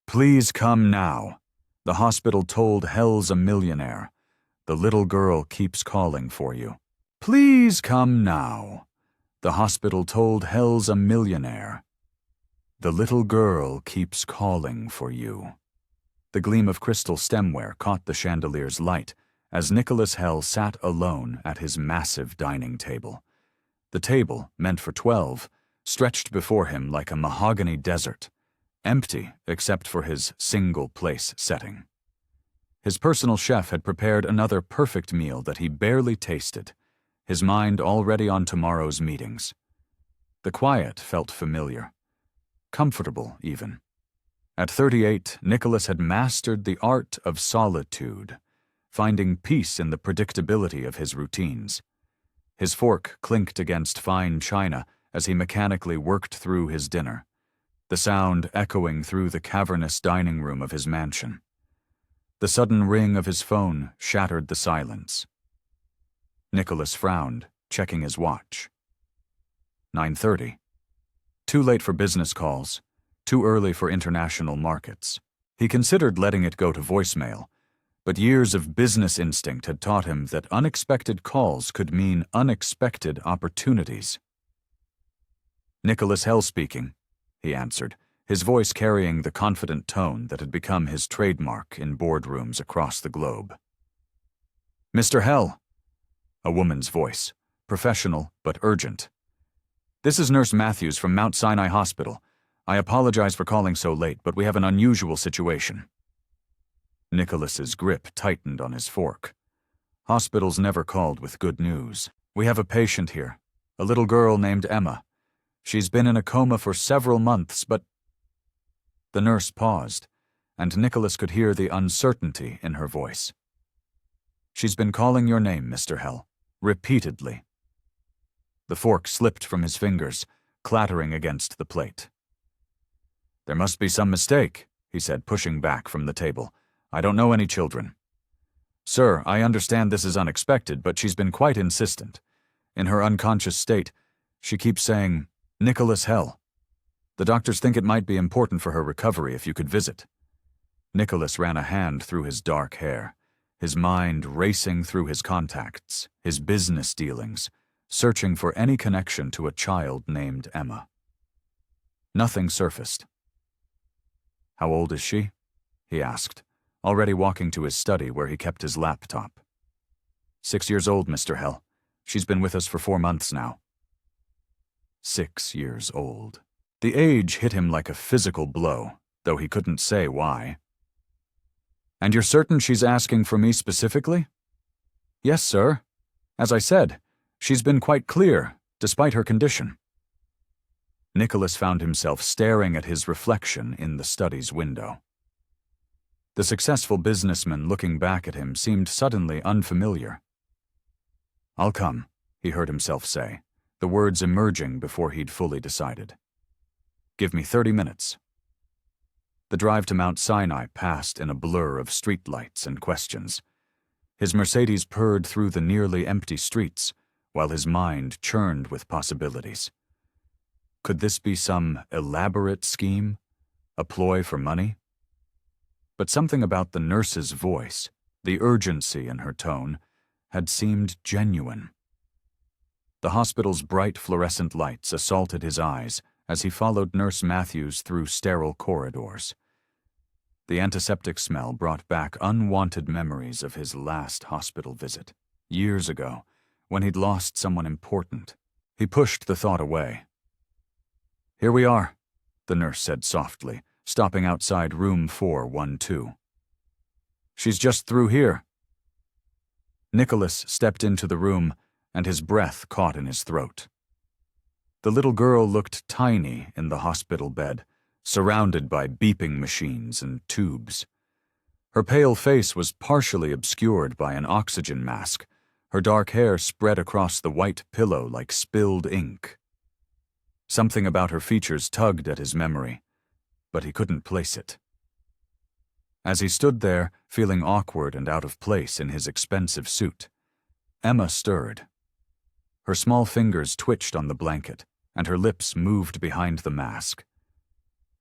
Please come now. The hospital told Hell's a millionaire. The little girl keeps calling for you. Please come now. The hospital told Hell's a millionaire. The little girl keeps calling for you. The gleam of crystal stemware caught the chandelier's light as Nicholas Hell sat alone at his massive dining table. The table, meant for 12, stretched before him like a mahogany desert, empty except for his single-place setting. His personal chef had prepared another perfect meal that he barely tasted, his mind already on tomorrow's meetings. The quiet felt familiar, comfortable even. At 38, Nicholas had mastered the art of solitude, finding peace in the predictability of his routines. His fork clinked against fine china as he mechanically worked through his dinner, the sound echoing through the cavernous dining room of his mansion. The sudden ring of his phone shattered the silence. Nicholas frowned, checking his watch. 9:30. Too late for business calls, too early for international markets. He considered letting it go to voicemail, but years of business instinct had taught him that unexpected calls could mean unexpected opportunities. Nicholas Hell speaking, he answered, his voice carrying the confident tone that had become his trademark in boardrooms across the globe. Mr. Hell, a woman's voice, professional but urgent. This is Nurse Matthews from Mount Sinai Hospital. I apologize for calling so late, but we have an unusual situation. Nicholas's grip tightened on his fork. Hospitals never called with good news. We have a patient here, a little girl named Emma. She's been in a coma for several months, but... The nurse paused, and Nicholas could hear the uncertainty in her voice. She's been calling your name, Mr. Hell, repeatedly. The fork slipped from his fingers, clattering against the plate. There must be some mistake, he said, pushing back from the table. I don't know any children. Sir, I understand this is unexpected, but she's been quite insistent. In her unconscious state, she keeps saying, Nicholas Hell. The doctors think it might be important for her recovery if you could visit. Nicholas ran a hand through his dark hair, his mind racing through his contacts, his business dealings, searching for any connection to a child named Emma. Nothing surfaced. How old is she? He asked, already walking to his study where he kept his laptop. 6 years old, Mr. Hell. She's been with us for 4 months now. 6 years old. The age hit him like a physical blow, though he couldn't say why. And you're certain she's asking for me specifically? Yes, sir. As I said, she's been quite clear, despite her condition. Nicholas found himself staring at his reflection in the study's window. The successful businessman looking back at him seemed suddenly unfamiliar. I'll come, he heard himself say, the words emerging before he'd fully decided. Give me 30 minutes. The drive to Mount Sinai passed in a blur of streetlights and questions. His Mercedes purred through the nearly empty streets, while his mind churned with possibilities. Could this be some elaborate scheme? A ploy for money? But something about the nurse's voice, the urgency in her tone, had seemed genuine. The hospital's bright fluorescent lights assaulted his eyes as he followed Nurse Matthews through sterile corridors. The antiseptic smell brought back unwanted memories of his last hospital visit, years ago, when he'd lost someone important. He pushed the thought away. Here we are, the nurse said softly, stopping outside room 412. She's just through here. Nicholas stepped into the room, and his breath caught in his throat. The little girl looked tiny in the hospital bed, surrounded by beeping machines and tubes. Her pale face was partially obscured by an oxygen mask, her dark hair spread across the white pillow like spilled ink. Something about her features tugged at his memory, but he couldn't place it. As he stood there, feeling awkward and out of place in his expensive suit, Emma stirred. Her small fingers twitched on the blanket, and her lips moved behind the mask.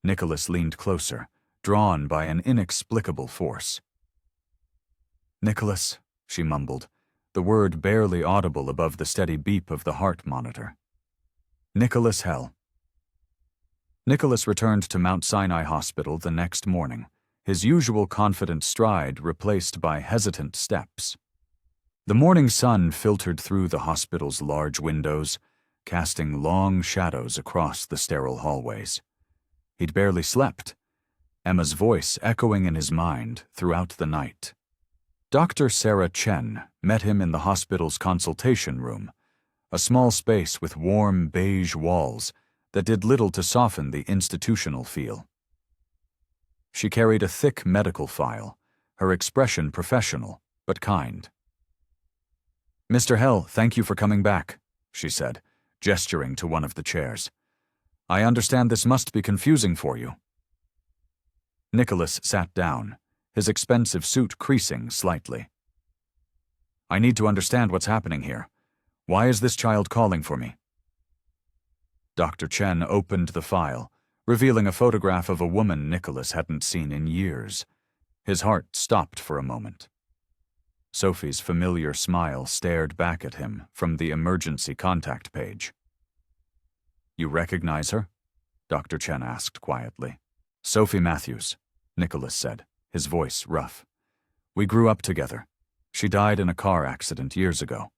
Nicholas leaned closer, drawn by an inexplicable force. "Nicholas," she mumbled, the word barely audible above the steady beep of the heart monitor. "Nicholas Hell." Nicholas returned to Mount Sinai Hospital the next morning, his usual confident stride replaced by hesitant steps. The morning sun filtered through the hospital's large windows, casting long shadows across the sterile hallways. He'd barely slept, Emma's voice echoing in his mind throughout the night. Dr. Sarah Chen met him in the hospital's consultation room, a small space with warm beige walls that did little to soften the institutional feel. She carried a thick medical file, her expression professional but kind. "Mr. Hell, thank you for coming back," she said, gesturing to one of the chairs. "I understand this must be confusing for you." Nicholas sat down, his expensive suit creasing slightly. "I need to understand what's happening here. Why is this child calling for me?" Dr. Chen opened the file, revealing a photograph of a woman Nicholas hadn't seen in years. His heart stopped for a moment. Sophie's familiar smile stared back at him from the emergency contact page. "You recognize her?" Dr. Chen asked quietly. "Sophie Matthews," Nicholas said, his voice rough. "We grew up together. She died in a car accident years ago."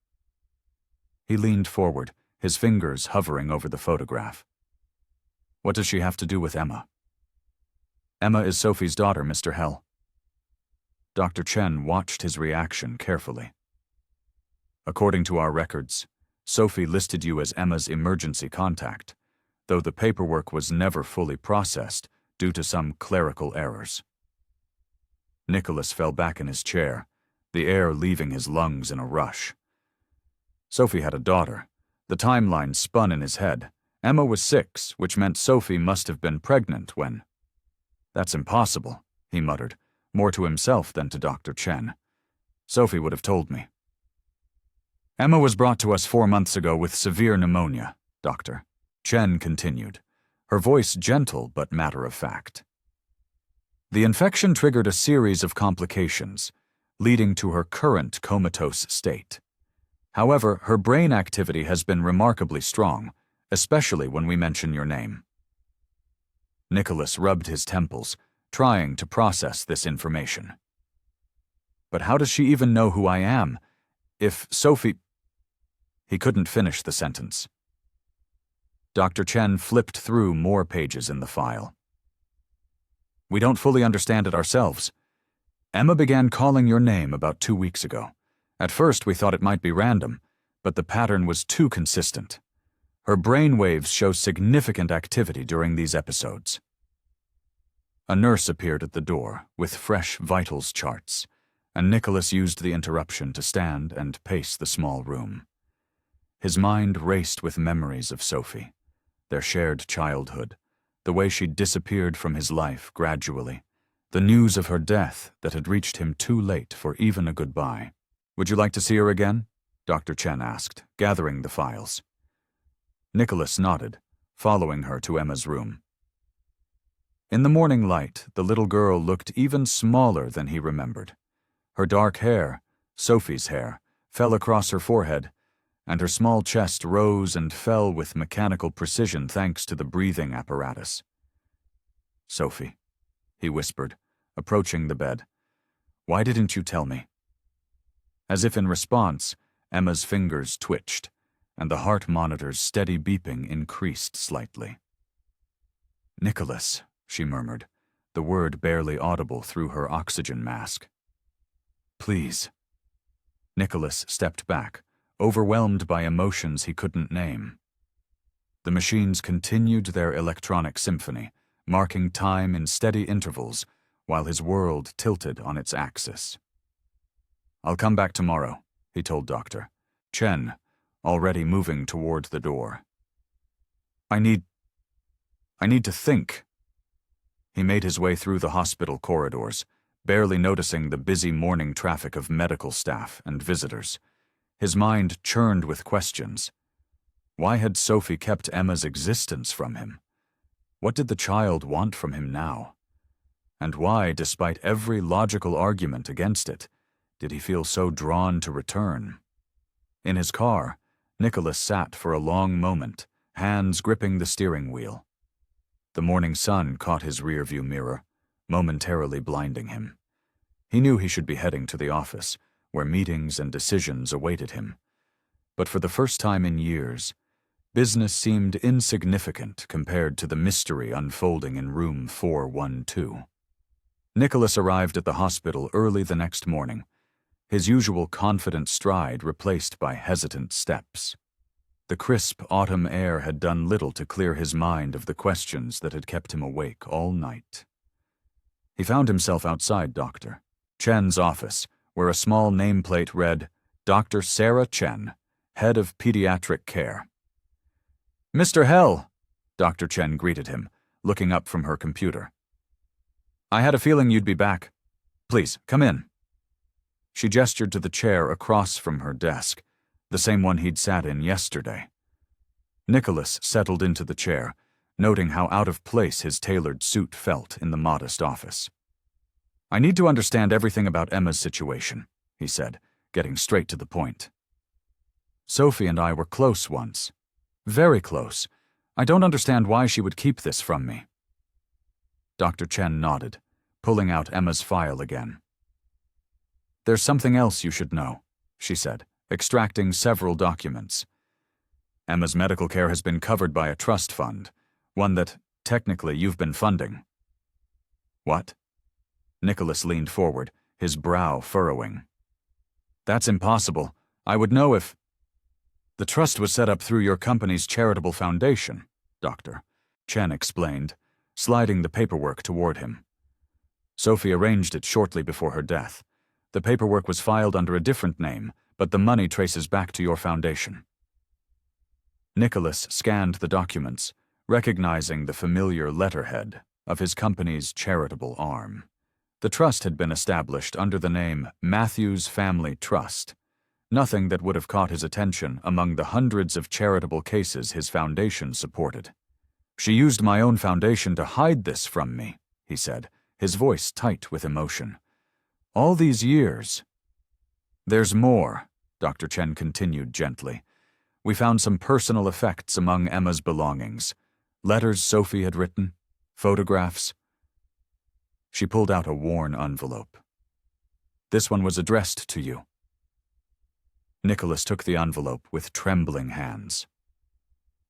He leaned forward, his fingers hovering over the photograph. "What does she have to do with Emma?" "Emma is Sophie's daughter, Mr. Hell." Dr. Chen watched his reaction carefully. "According to our records, Sophie listed you as Emma's emergency contact, though the paperwork was never fully processed due to some clerical errors." Nicholas fell back in his chair, the air leaving his lungs in a rush. Sophie had a daughter. The timeline spun in his head. Emma was 6, which meant Sophie must have been pregnant when... "That's impossible," he muttered, more to himself than to Dr. Chen. "Sophie would have told me." "Emma was brought to us 4 months ago with severe pneumonia, Doctor," Chen continued, her voice gentle but matter-of-fact. "The infection triggered a series of complications, leading to her current comatose state. However, her brain activity has been remarkably strong, especially when we mention your name." Nicholas rubbed his temples, trying to process this information. "But how does she even know who I am? If Sophie—" He couldn't finish the sentence. Dr. Chen flipped through more pages in the file. "We don't fully understand it ourselves. Emma began calling your name about 2 weeks ago. At first we thought it might be random, but the pattern was too consistent. Her brain waves show significant activity during these episodes." A nurse appeared at the door with fresh vitals charts, and Nicholas used the interruption to stand and pace the small room. His mind raced with memories of Sophie, their shared childhood, the way she'd disappeared from his life gradually, the news of her death that had reached him too late for even a goodbye. "Would you like to see her again?" Dr. Chen asked, gathering the files. Nicholas nodded, following her to Emma's room. In the morning light, the little girl looked even smaller than he remembered. Her dark hair, Sophie's hair, fell across her forehead, and her small chest rose and fell with mechanical precision thanks to the breathing apparatus. "Sophie," he whispered, approaching the bed. "Why didn't you tell me?" As if in response, Emma's fingers twitched, and the heart monitor's steady beeping increased slightly. "Nicholas," she murmured, the word barely audible through her oxygen mask. "Please." Nicholas stepped back, overwhelmed by emotions he couldn't name. The machines continued their electronic symphony, marking time in steady intervals while his world tilted on its axis. "I'll come back tomorrow," he told Dr. Chen, already moving toward the door. I need to think." He made his way through the hospital corridors, barely noticing the busy morning traffic of medical staff and visitors. His mind churned with questions. Why had Sophie kept Emma's existence from him? What did the child want from him now? And why, despite every logical argument against it, did he feel so drawn to return? In his car, Nicholas sat for a long moment, hands gripping the steering wheel. The morning sun caught his rearview mirror, momentarily blinding him. He knew he should be heading to the office, where meetings and decisions awaited him. But for the first time in years, business seemed insignificant compared to the mystery unfolding in room 412. Nicholas arrived at the hospital early the next morning, his usual confident stride replaced by hesitant steps. The crisp autumn air had done little to clear his mind of the questions that had kept him awake all night. He found himself outside Dr. Chen's office, where a small nameplate read, Dr. Sarah Chen, Head of Pediatric Care. "Mr. Hell," Dr. Chen greeted him, looking up from her computer. "I had a feeling you'd be back. Please, come in." She gestured to the chair across from her desk, the same one he'd sat in yesterday. Nicholas settled into the chair, noting how out of place his tailored suit felt in the modest office. "I need to understand everything about Emma's situation," he said, getting straight to the point. "Sophie and I were close once. Very close. I don't understand why she would keep this from me." Dr. Chen nodded, pulling out Emma's file again. "There's something else you should know," she said, extracting several documents. "Emma's medical care has been covered by a trust fund, one that, technically, you've been funding." "What?" Nicholas leaned forward, his brow furrowing. "That's impossible. I would know if—" "The trust was set up through your company's charitable foundation," Dr. Chen explained, sliding the paperwork toward him. "Sophie arranged it shortly before her death. The paperwork was filed under a different name, but the money traces back to your foundation." Nicholas scanned the documents, recognizing the familiar letterhead of his company's charitable arm. The trust had been established under the name Matthews Family Trust, nothing that would have caught his attention among the hundreds of charitable cases his foundation supported. "She used my own foundation to hide this from me," he said, his voice tight with emotion. "All these years." "There's more," Dr. Chen continued gently. "We found some personal effects among Emma's belongings. Letters Sophie had written, photographs." She pulled out a worn envelope. "This one was addressed to you." Nicholas took the envelope with trembling hands.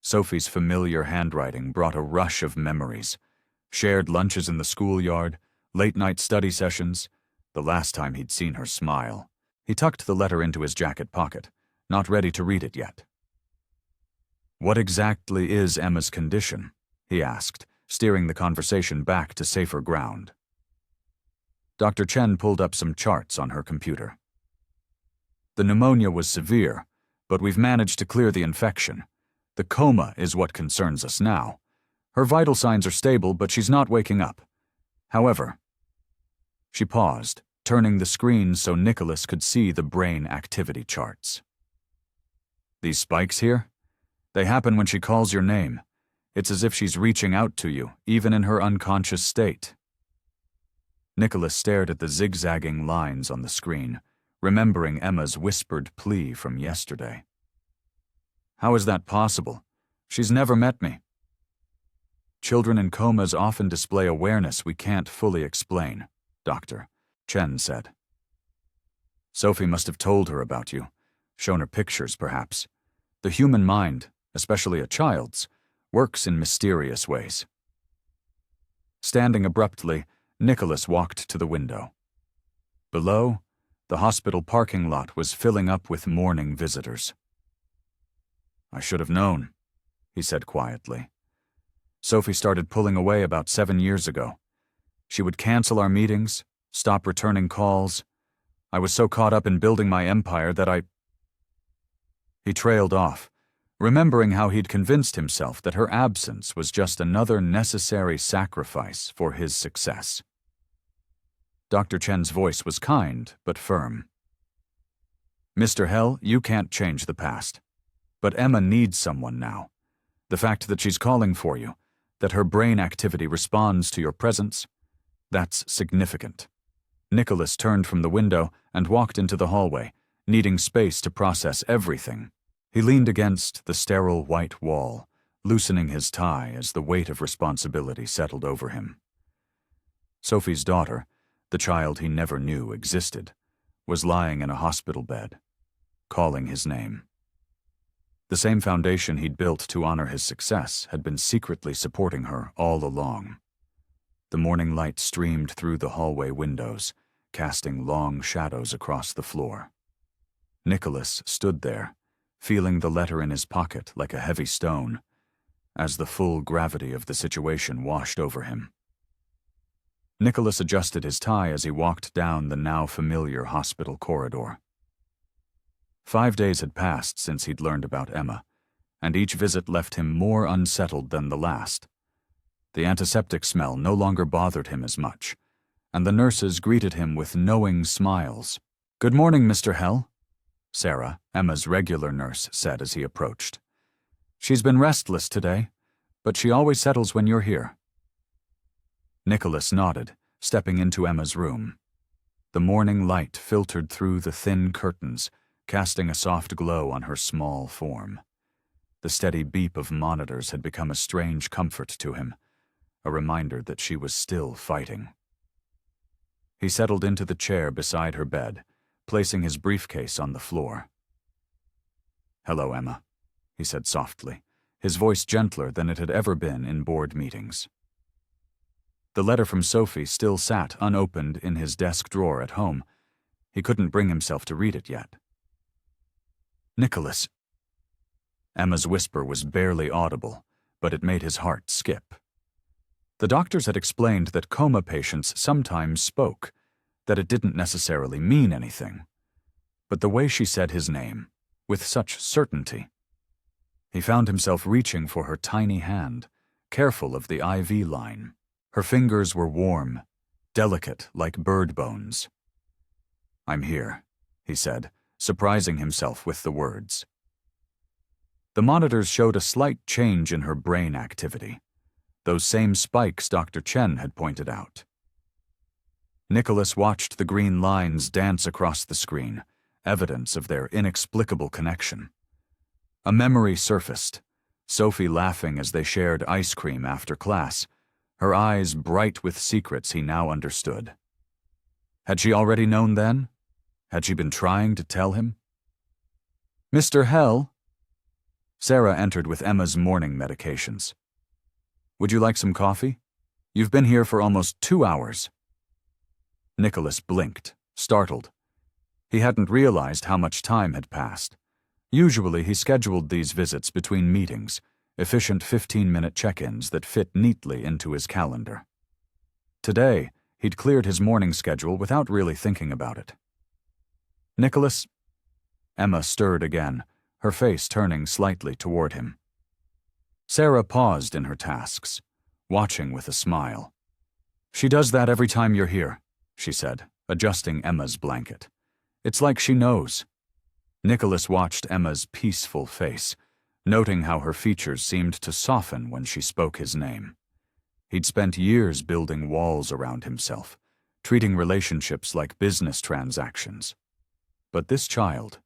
Sophie's familiar handwriting brought a rush of memories. Shared lunches in the schoolyard, late-night study sessions, the last time he'd seen her smile. He tucked the letter into his jacket pocket, not ready to read it yet. "What exactly is Emma's condition?" he asked, steering the conversation back to safer ground. Dr. Chen pulled up some charts on her computer. "The pneumonia was severe, but we've managed to clear the infection. The coma is what concerns us now. Her vital signs are stable, but she's not waking up. However—" She paused, turning the screen so Nicholas could see the brain activity charts. "These spikes here? They happen when she calls your name. It's as if she's reaching out to you, even in her unconscious state." Nicholas stared at the zigzagging lines on the screen, remembering Emma's whispered plea from yesterday. "How is that possible? She's never met me." "Children in comas often display awareness we can't fully explain," Dr. Chen said. "Sophie must have told her about you, shown her pictures perhaps. The human mind, especially a child's, works in mysterious ways." Standing abruptly, Nicholas walked to the window. Below, the hospital parking lot was filling up with morning visitors. "I should have known," he said quietly. "Sophie started pulling away about 7 years ago. She would cancel our meetings, stop returning calls. I was so caught up in building my empire that I—" He trailed off, remembering how he'd convinced himself that her absence was just another necessary sacrifice for his success. Dr. Chen's voice was kind but firm. "Mr. Hell, you can't change the past. But Emma needs someone now. The fact that she's calling for you, that her brain activity responds to your presence, That's significant. Nicholas turned from the window and walked into the hallway, needing space to process everything. He leaned against the sterile white wall, loosening his tie as the weight of responsibility settled over him. Sophie's daughter, the child he never knew existed, was lying in a hospital bed, calling his name. The same foundation he'd built to honor his success had been secretly supporting her all along. The morning light streamed through the hallway windows, casting long shadows across the floor. Nicholas stood there, feeling the letter in his pocket like a heavy stone, as the full gravity of the situation washed over him. Nicholas adjusted his tie as he walked down the now familiar hospital corridor. 5 days had passed since he'd learned about Emma, and each visit left him more unsettled than the last. The antiseptic smell no longer bothered him as much, and the nurses greeted him with knowing smiles. "Good morning, Mr. Hell," Sarah, Emma's regular nurse, said as he approached. "She's been restless today, but she always settles when you're here." Nicholas nodded, stepping into Emma's room. The morning light filtered through the thin curtains, casting a soft glow on her small form. The steady beep of monitors had become a strange comfort to him, a reminder that she was still fighting. He settled into the chair beside her bed, placing his briefcase on the floor. "Hello, Emma," he said softly, his voice gentler than it had ever been in board meetings. The letter from Sophie still sat unopened in his desk drawer at home. He couldn't bring himself to read it yet. "Nicholas." Emma's whisper was barely audible, but it made his heart skip. The doctors had explained that coma patients sometimes spoke, that it didn't necessarily mean anything. But the way she said his name, with such certainty. He found himself reaching for her tiny hand, careful of the IV line. Her fingers were warm, delicate like bird bones. "I'm here," he said, surprising himself with the words. The monitors showed a slight change in her brain activity, those same spikes Dr. Chen had pointed out. Nicholas watched the green lines dance across the screen, evidence of their inexplicable connection. A memory surfaced, Sophie laughing as they shared ice cream after class, her eyes bright with secrets he now understood. Had she already known then? Had she been trying to tell him? "Mr. Hell?" Sarah entered with Emma's morning medications. "Would you like some coffee? You've been here for almost 2 hours." Nicholas blinked, startled. He hadn't realized how much time had passed. Usually he scheduled these visits between meetings, efficient 15-minute check-ins that fit neatly into his calendar. Today, he'd cleared his morning schedule without really thinking about it. "Nicholas?" Emma stirred again, her face turning slightly toward him. Sarah paused in her tasks, watching with a smile. "She does that every time you're here," she said, adjusting Emma's blanket. "It's like she knows." Nicholas watched Emma's peaceful face, noting how her features seemed to soften when she spoke his name. He'd spent years building walls around himself, treating relationships like business transactions. But this child,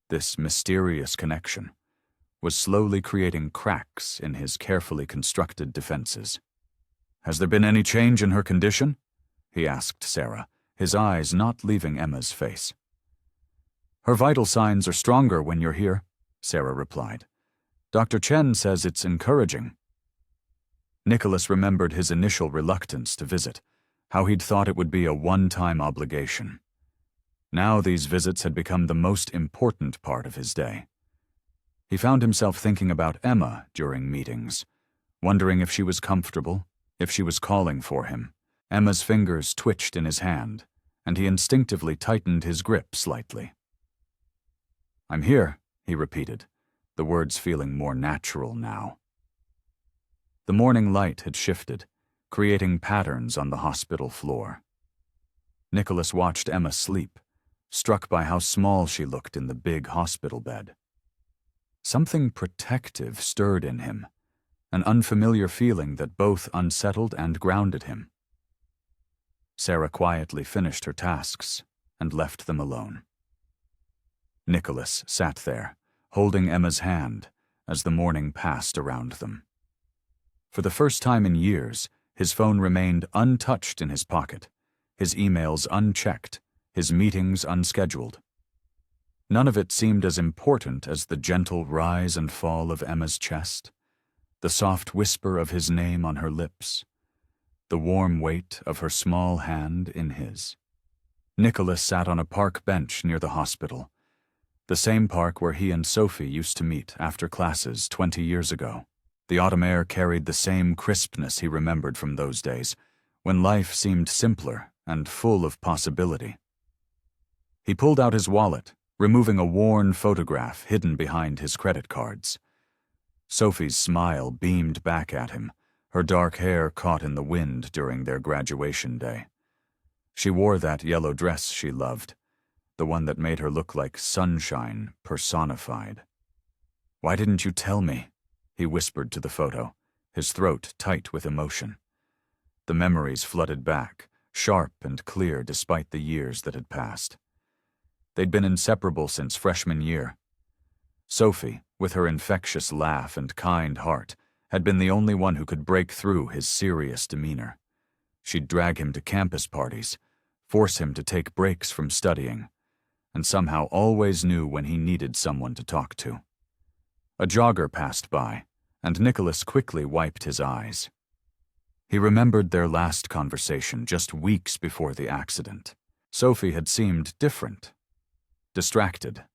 this mysterious connection, was slowly creating cracks in his carefully constructed defenses. "Has there been any change in her condition?" he asked Sarah, his eyes not leaving Emma's face. "Her vital signs are stronger when you're here," Sarah replied. "Dr. Chen says it's encouraging." Nicholas remembered his initial reluctance to visit, how he'd thought it would be a one-time obligation. Now these visits had become the most important part of his day. He found himself thinking about Emma during meetings, wondering if she was comfortable, if she was calling for him. Emma's fingers twitched in his hand, and he instinctively tightened his grip slightly. "I'm here," he repeated, the words feeling more natural now. The morning light had shifted, creating patterns on the hospital floor. Nicholas watched Emma sleep, struck by how small she looked in the big hospital bed. Something protective stirred in him, an unfamiliar feeling that both unsettled and grounded him. Sarah quietly finished her tasks and left them alone. Nicholas sat there, holding Emma's hand as the morning passed around them. For the first time in years, his phone remained untouched in his pocket, his emails unchecked, his meetings unscheduled. None of it seemed as important as the gentle rise and fall of Emma's chest, the soft whisper of his name on her lips, the warm weight of her small hand in his. Nicholas sat on a park bench near the hospital, the same park where he and Sophie used to meet after classes 20 years ago. The autumn air carried the same crispness he remembered from those days, when life seemed simpler and full of possibility. He pulled out his wallet, removing a worn photograph hidden behind his credit cards. Sophie's smile beamed back at him, her dark hair caught in the wind during their graduation day. She wore that yellow dress she loved, the one that made her look like sunshine personified. "Why didn't you tell me?" he whispered to the photo, his throat tight with emotion. The memories flooded back, sharp and clear despite the years that had passed. They'd been inseparable since freshman year. Sophie, with her infectious laugh and kind heart, had been the only one who could break through his serious demeanor. She'd drag him to campus parties, force him to take breaks from studying, and somehow always knew when he needed someone to talk to. A jogger passed by, and Nicholas quickly wiped his eyes. He remembered their last conversation just weeks before the accident. Sophie had seemed different, distracted.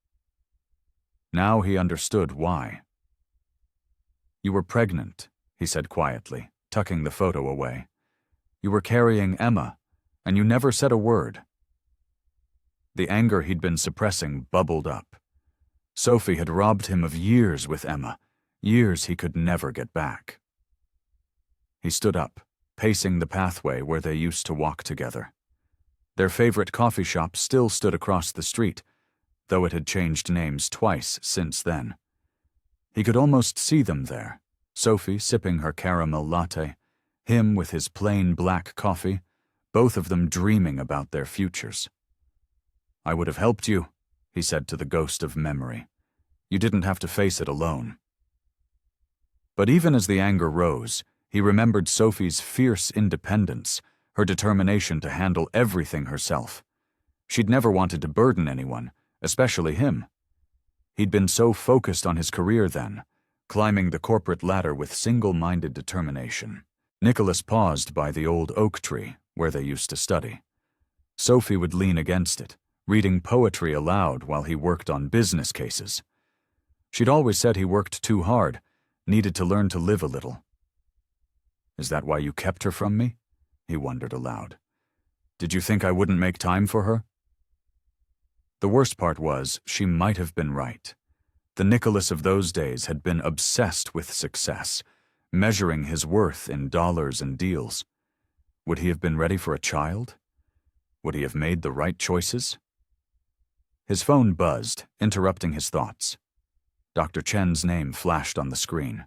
Now he understood why. "You were pregnant," he said quietly, tucking the photo away. "You were carrying Emma, and you never said a word." The anger he'd been suppressing bubbled up. Sophie had robbed him of years with Emma, years he could never get back. He stood up, pacing the pathway where they used to walk together. Their favorite coffee shop still stood across the street, though it had changed names twice since then. He could almost see them there, Sophie sipping her caramel latte, him with his plain black coffee, both of them dreaming about their futures. "I would have helped you," he said to the ghost of memory. "You didn't have to face it alone." But even as the anger rose, he remembered Sophie's fierce independence, her determination to handle everything herself. She'd never wanted to burden anyone, especially him. He'd been so focused on his career then, climbing the corporate ladder with single-minded determination. Nicholas paused by the old oak tree where they used to study. Sophie would lean against it, reading poetry aloud while he worked on business cases. She'd always said he worked too hard, needed to learn to live a little. "Is that why you kept her from me?" he wondered aloud. "Did you think I wouldn't make time for her?" The worst part was, she might have been right. The Nicholas of those days had been obsessed with success, measuring his worth in dollars and deals. Would he have been ready for a child? Would he have made the right choices? His phone buzzed, interrupting his thoughts. Dr. Chen's name flashed on the screen.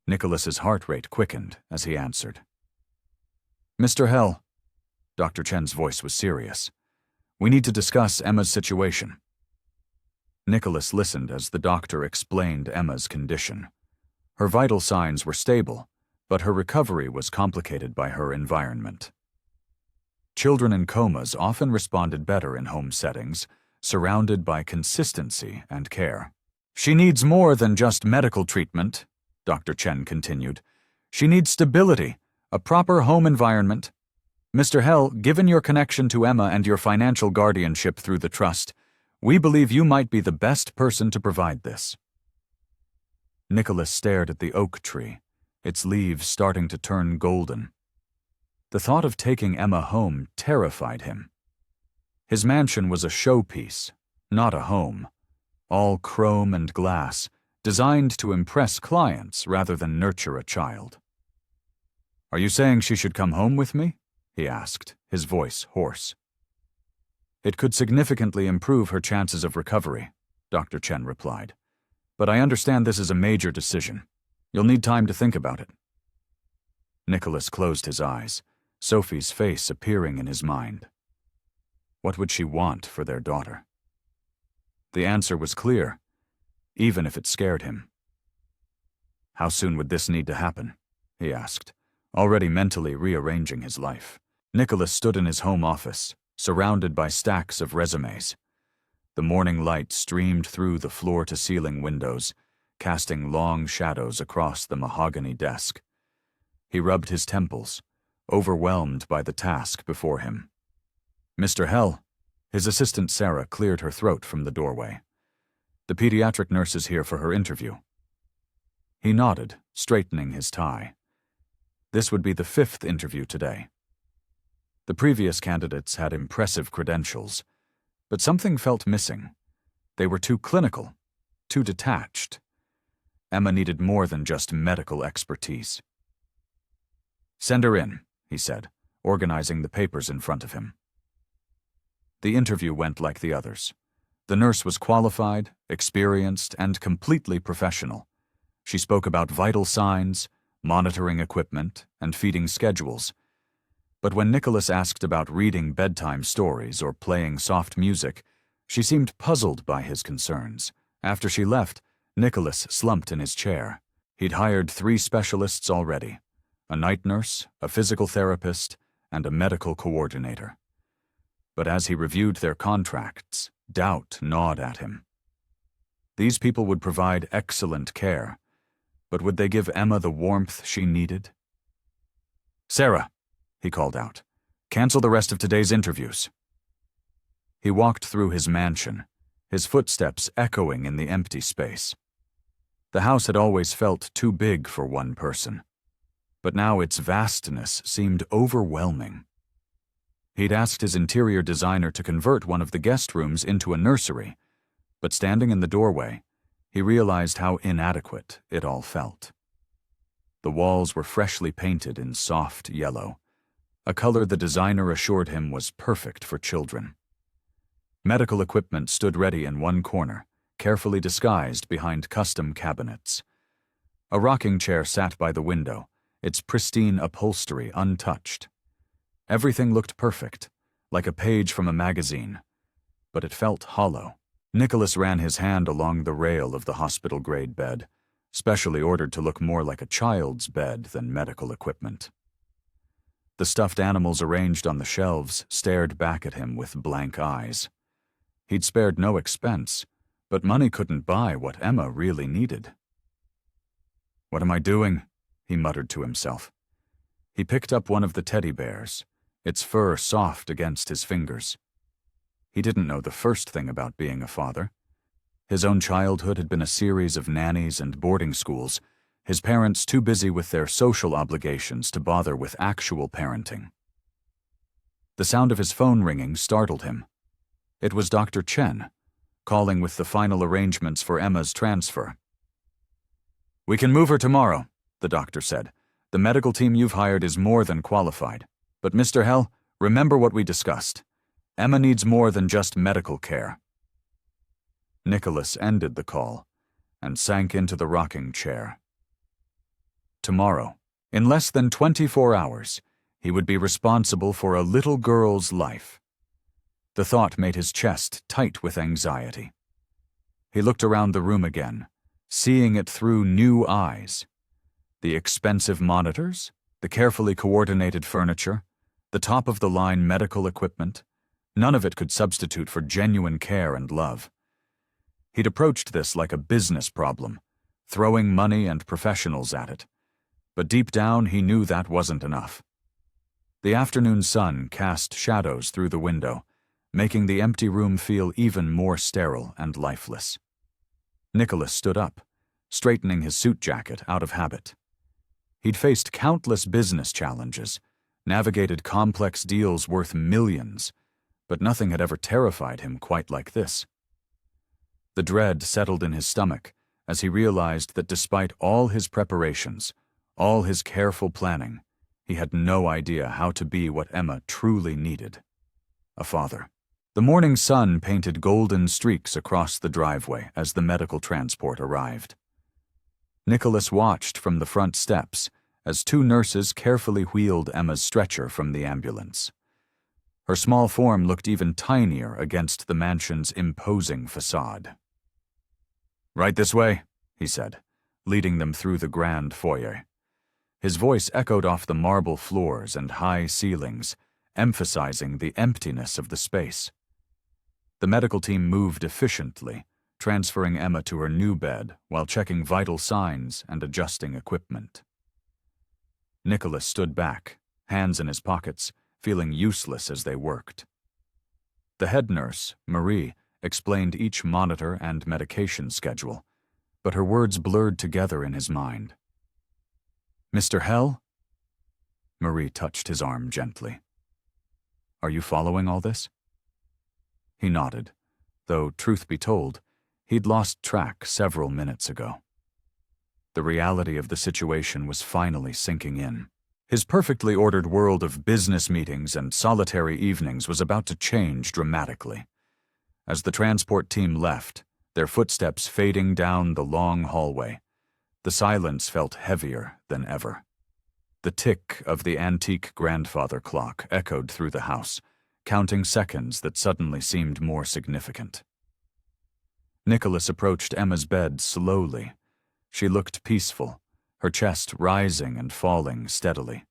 Nicholas's heart rate quickened as he answered. "Mr. Hell," Dr. Chen's voice was serious. "We need to discuss Emma's situation." Nicholas listened as the doctor explained Emma's condition. Her vital signs were stable, but her recovery was complicated by her environment. Children in comas often responded better in home settings, surrounded by consistency and care. "She needs more than just medical treatment," Dr. Chen continued. "She needs stability, a proper home environment. Mr. Hell, given your connection to Emma and your financial guardianship through the trust, we believe you might be the best person to provide this." Nicholas stared at the oak tree, its leaves starting to turn golden. The thought of taking Emma home terrified him. His mansion was a showpiece, not a home, all chrome and glass, designed to impress clients rather than nurture a child. "Are you saying she should come home with me?" he asked, his voice hoarse. "It could significantly improve her chances of recovery," Dr. Chen replied. "But I understand this is a major decision. You'll need time to think about it." Nicholas closed his eyes, Sophie's face appearing in his mind. What would she want for their daughter? The answer was clear, even if it scared him. How soon would this need to happen? He asked, already mentally rearranging his life. Nicholas stood in his home office, surrounded by stacks of resumes. The morning light streamed through the floor-to-ceiling windows, casting long shadows across the mahogany desk. He rubbed his temples, overwhelmed by the task before him. Mr. Hell, his assistant Sarah cleared her throat from the doorway. The pediatric nurse is here for her interview. He nodded, straightening his tie. This would be the 5th interview today. The previous candidates had impressive credentials, but something felt missing. They were too clinical, too detached. Emma needed more than just medical expertise. "Send her in," he said, organizing the papers in front of him. The interview went like the others. The nurse was qualified, experienced, and completely professional. She spoke about vital signs, monitoring equipment, and feeding schedules. But when Nicholas asked about reading bedtime stories or playing soft music, she seemed puzzled by his concerns. After she left, Nicholas slumped in his chair. He'd hired 3 specialists already: a night nurse, a physical therapist, and a medical coordinator. But as he reviewed their contracts, doubt gnawed at him. These people would provide excellent care, but would they give Emma the warmth she needed? "Sarah," he called out, "cancel the rest of today's interviews." He walked through his mansion, his footsteps echoing in the empty space. The house had always felt too big for one person, but now its vastness seemed overwhelming. He'd asked his interior designer to convert one of the guest rooms into a nursery, but standing in the doorway, he realized how inadequate it all felt. The walls were freshly painted in soft yellow, a color the designer assured him was perfect for children. Medical equipment stood ready in one corner, carefully disguised behind custom cabinets. A rocking chair sat by the window, its pristine upholstery untouched. Everything looked perfect, like a page from a magazine, but it felt hollow. Nicholas ran his hand along the rail of the hospital-grade bed, specially ordered to look more like a child's bed than medical equipment. The stuffed animals arranged on the shelves stared back at him with blank eyes. He'd spared no expense, but money couldn't buy what Emma really needed. "What am I doing?" he muttered to himself. He picked up one of the teddy bears, its fur soft against his fingers. He didn't know the first thing about being a father. His own childhood had been a series of nannies and boarding schools, his parents too busy with their social obligations to bother with actual parenting. The sound of his phone ringing startled him. It was Dr. Chen, calling with the final arrangements for Emma's transfer. "We can move her tomorrow," the doctor said. "The medical team you've hired is more than qualified. But Mr. Hell, remember what we discussed. Emma needs more than just medical care." Nicholas ended the call and sank into the rocking chair. Tomorrow, in less than 24 hours, he would be responsible for a little girl's life. The thought made his chest tight with anxiety. He looked around the room again, seeing it through new eyes. The expensive monitors, the carefully coordinated furniture, the top-of-the-line medical equipment, none of it could substitute for genuine care and love. He'd approached this like a business problem, throwing money and professionals at it. But deep down, he knew that wasn't enough. The afternoon sun cast shadows through the window, making the empty room feel even more sterile and lifeless. Nicholas stood up, straightening his suit jacket out of habit. He'd faced countless business challenges, navigated complex deals worth millions, but nothing had ever terrified him quite like this. The dread settled in his stomach as he realized that despite all his preparations, all his careful planning, he had no idea how to be what Emma truly needed: a father. The morning sun painted golden streaks across the driveway as the medical transport arrived. Nicholas watched from the front steps as two nurses carefully wheeled Emma's stretcher from the ambulance. Her small form looked even tinier against the mansion's imposing facade. "Right this way," he said, leading them through the grand foyer. His voice echoed off the marble floors and high ceilings, emphasizing the emptiness of the space. The medical team moved efficiently, transferring Emma to her new bed while checking vital signs and adjusting equipment. Nicholas stood back, hands in his pockets, feeling useless as they worked. The head nurse, Marie, explained each monitor and medication schedule, but her words blurred together in his mind. "Mr. Hell?" Marie touched his arm gently. "Are you following all this?" He nodded, though, truth be told, he'd lost track several minutes ago. The reality of the situation was finally sinking in. His perfectly ordered world of business meetings and solitary evenings was about to change dramatically. As the transport team left, their footsteps fading down the long hallway, the silence felt heavier than ever. The tick of the antique grandfather clock echoed through the house, counting seconds that suddenly seemed more significant. Nicholas approached Emma's bed slowly. She looked peaceful, her chest rising and falling steadily.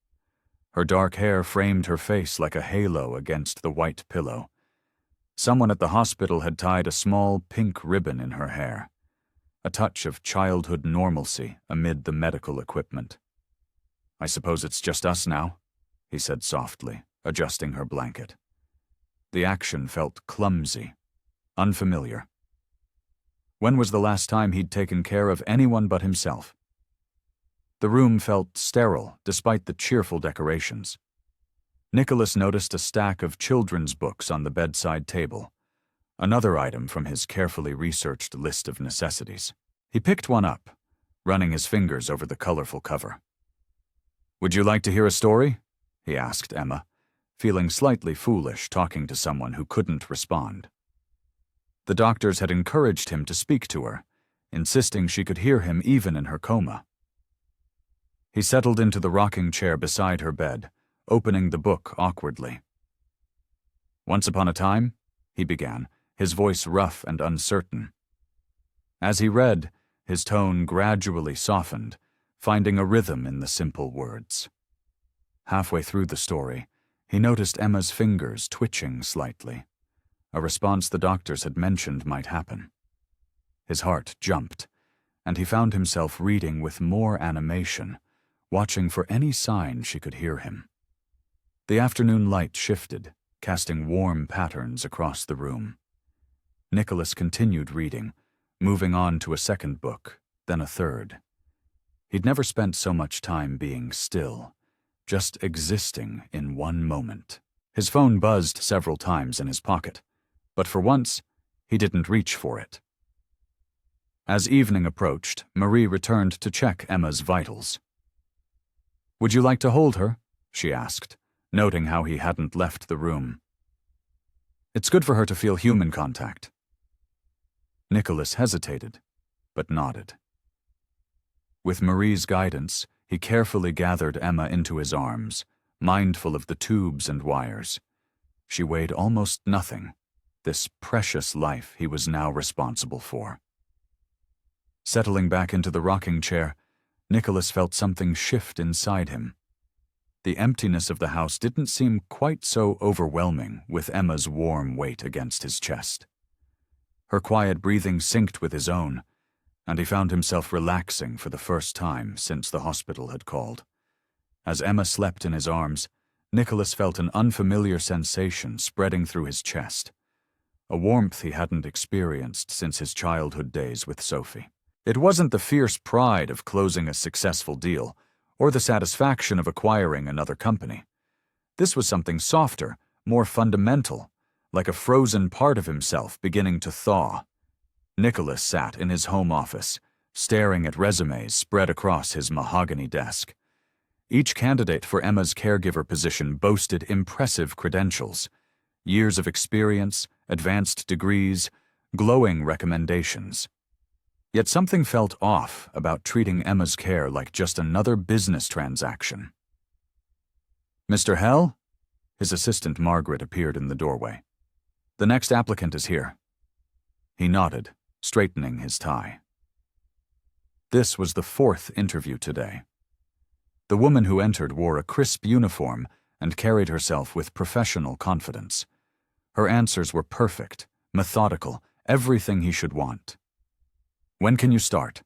Her dark hair framed her face like a halo against the white pillow. Someone at the hospital had tied a small pink ribbon in her hair, a touch of childhood normalcy amid the medical equipment. "I suppose it's just us now," he said softly, adjusting her blanket. The action felt clumsy, unfamiliar. When was the last time he'd taken care of anyone but himself? The room felt sterile, despite the cheerful decorations. Nicholas noticed a stack of children's books on the bedside table, another item from his carefully researched list of necessities. He picked one up, running his fingers over the colorful cover. "Would you like to hear a story?" he asked Emma, feeling slightly foolish talking to someone who couldn't respond. The doctors had encouraged him to speak to her, insisting she could hear him even in her coma. He settled into the rocking chair beside her bed, opening the book awkwardly. "Once upon a time," he began, his voice rough and uncertain. As he read, his tone gradually softened, finding a rhythm in the simple words. Halfway through the story, he noticed Emma's fingers twitching slightly, a response the doctors had mentioned might happen. His heart jumped, and he found himself reading with more animation, watching for any sign she could hear him. The afternoon light shifted, casting warm patterns across the room. Nicholas continued reading, moving on to a second book, then a third. He'd never spent so much time being still, just existing in one moment. His phone buzzed several times in his pocket, but for once, he didn't reach for it. As evening approached, Marie returned to check Emma's vitals. "Would you like to hold her?" she asked, noting how he hadn't left the room. "It's good for her to feel human contact." Nicholas hesitated, but nodded. With Marie's guidance, he carefully gathered Emma into his arms, mindful of the tubes and wires. She weighed almost nothing, this precious life he was now responsible for. Settling back into the rocking chair, Nicholas felt something shift inside him. The emptiness of the house didn't seem quite so overwhelming with Emma's warm weight against his chest. Her quiet breathing synced with his own, and he found himself relaxing for the first time since the hospital had called. As Emma slept in his arms, Nicholas felt an unfamiliar sensation spreading through his chest, a warmth he hadn't experienced since his childhood days with Sophie. It wasn't the fierce pride of closing a successful deal, or the satisfaction of acquiring another company. This was something softer, more fundamental, like a frozen part of himself beginning to thaw. Nicholas sat in his home office, staring at resumes spread across his mahogany desk. Each candidate for Emma's caregiver position boasted impressive credentials, years of experience, advanced degrees, glowing recommendations. Yet something felt off about treating Emma's care like just another business transaction. "Mr. Hell?" His assistant Margaret appeared in the doorway. "The next applicant is here." He nodded, straightening his tie. This was the fourth interview today. The woman who entered wore a crisp uniform and carried herself with professional confidence. Her answers were perfect, methodical, everything he should want. "When can you start?"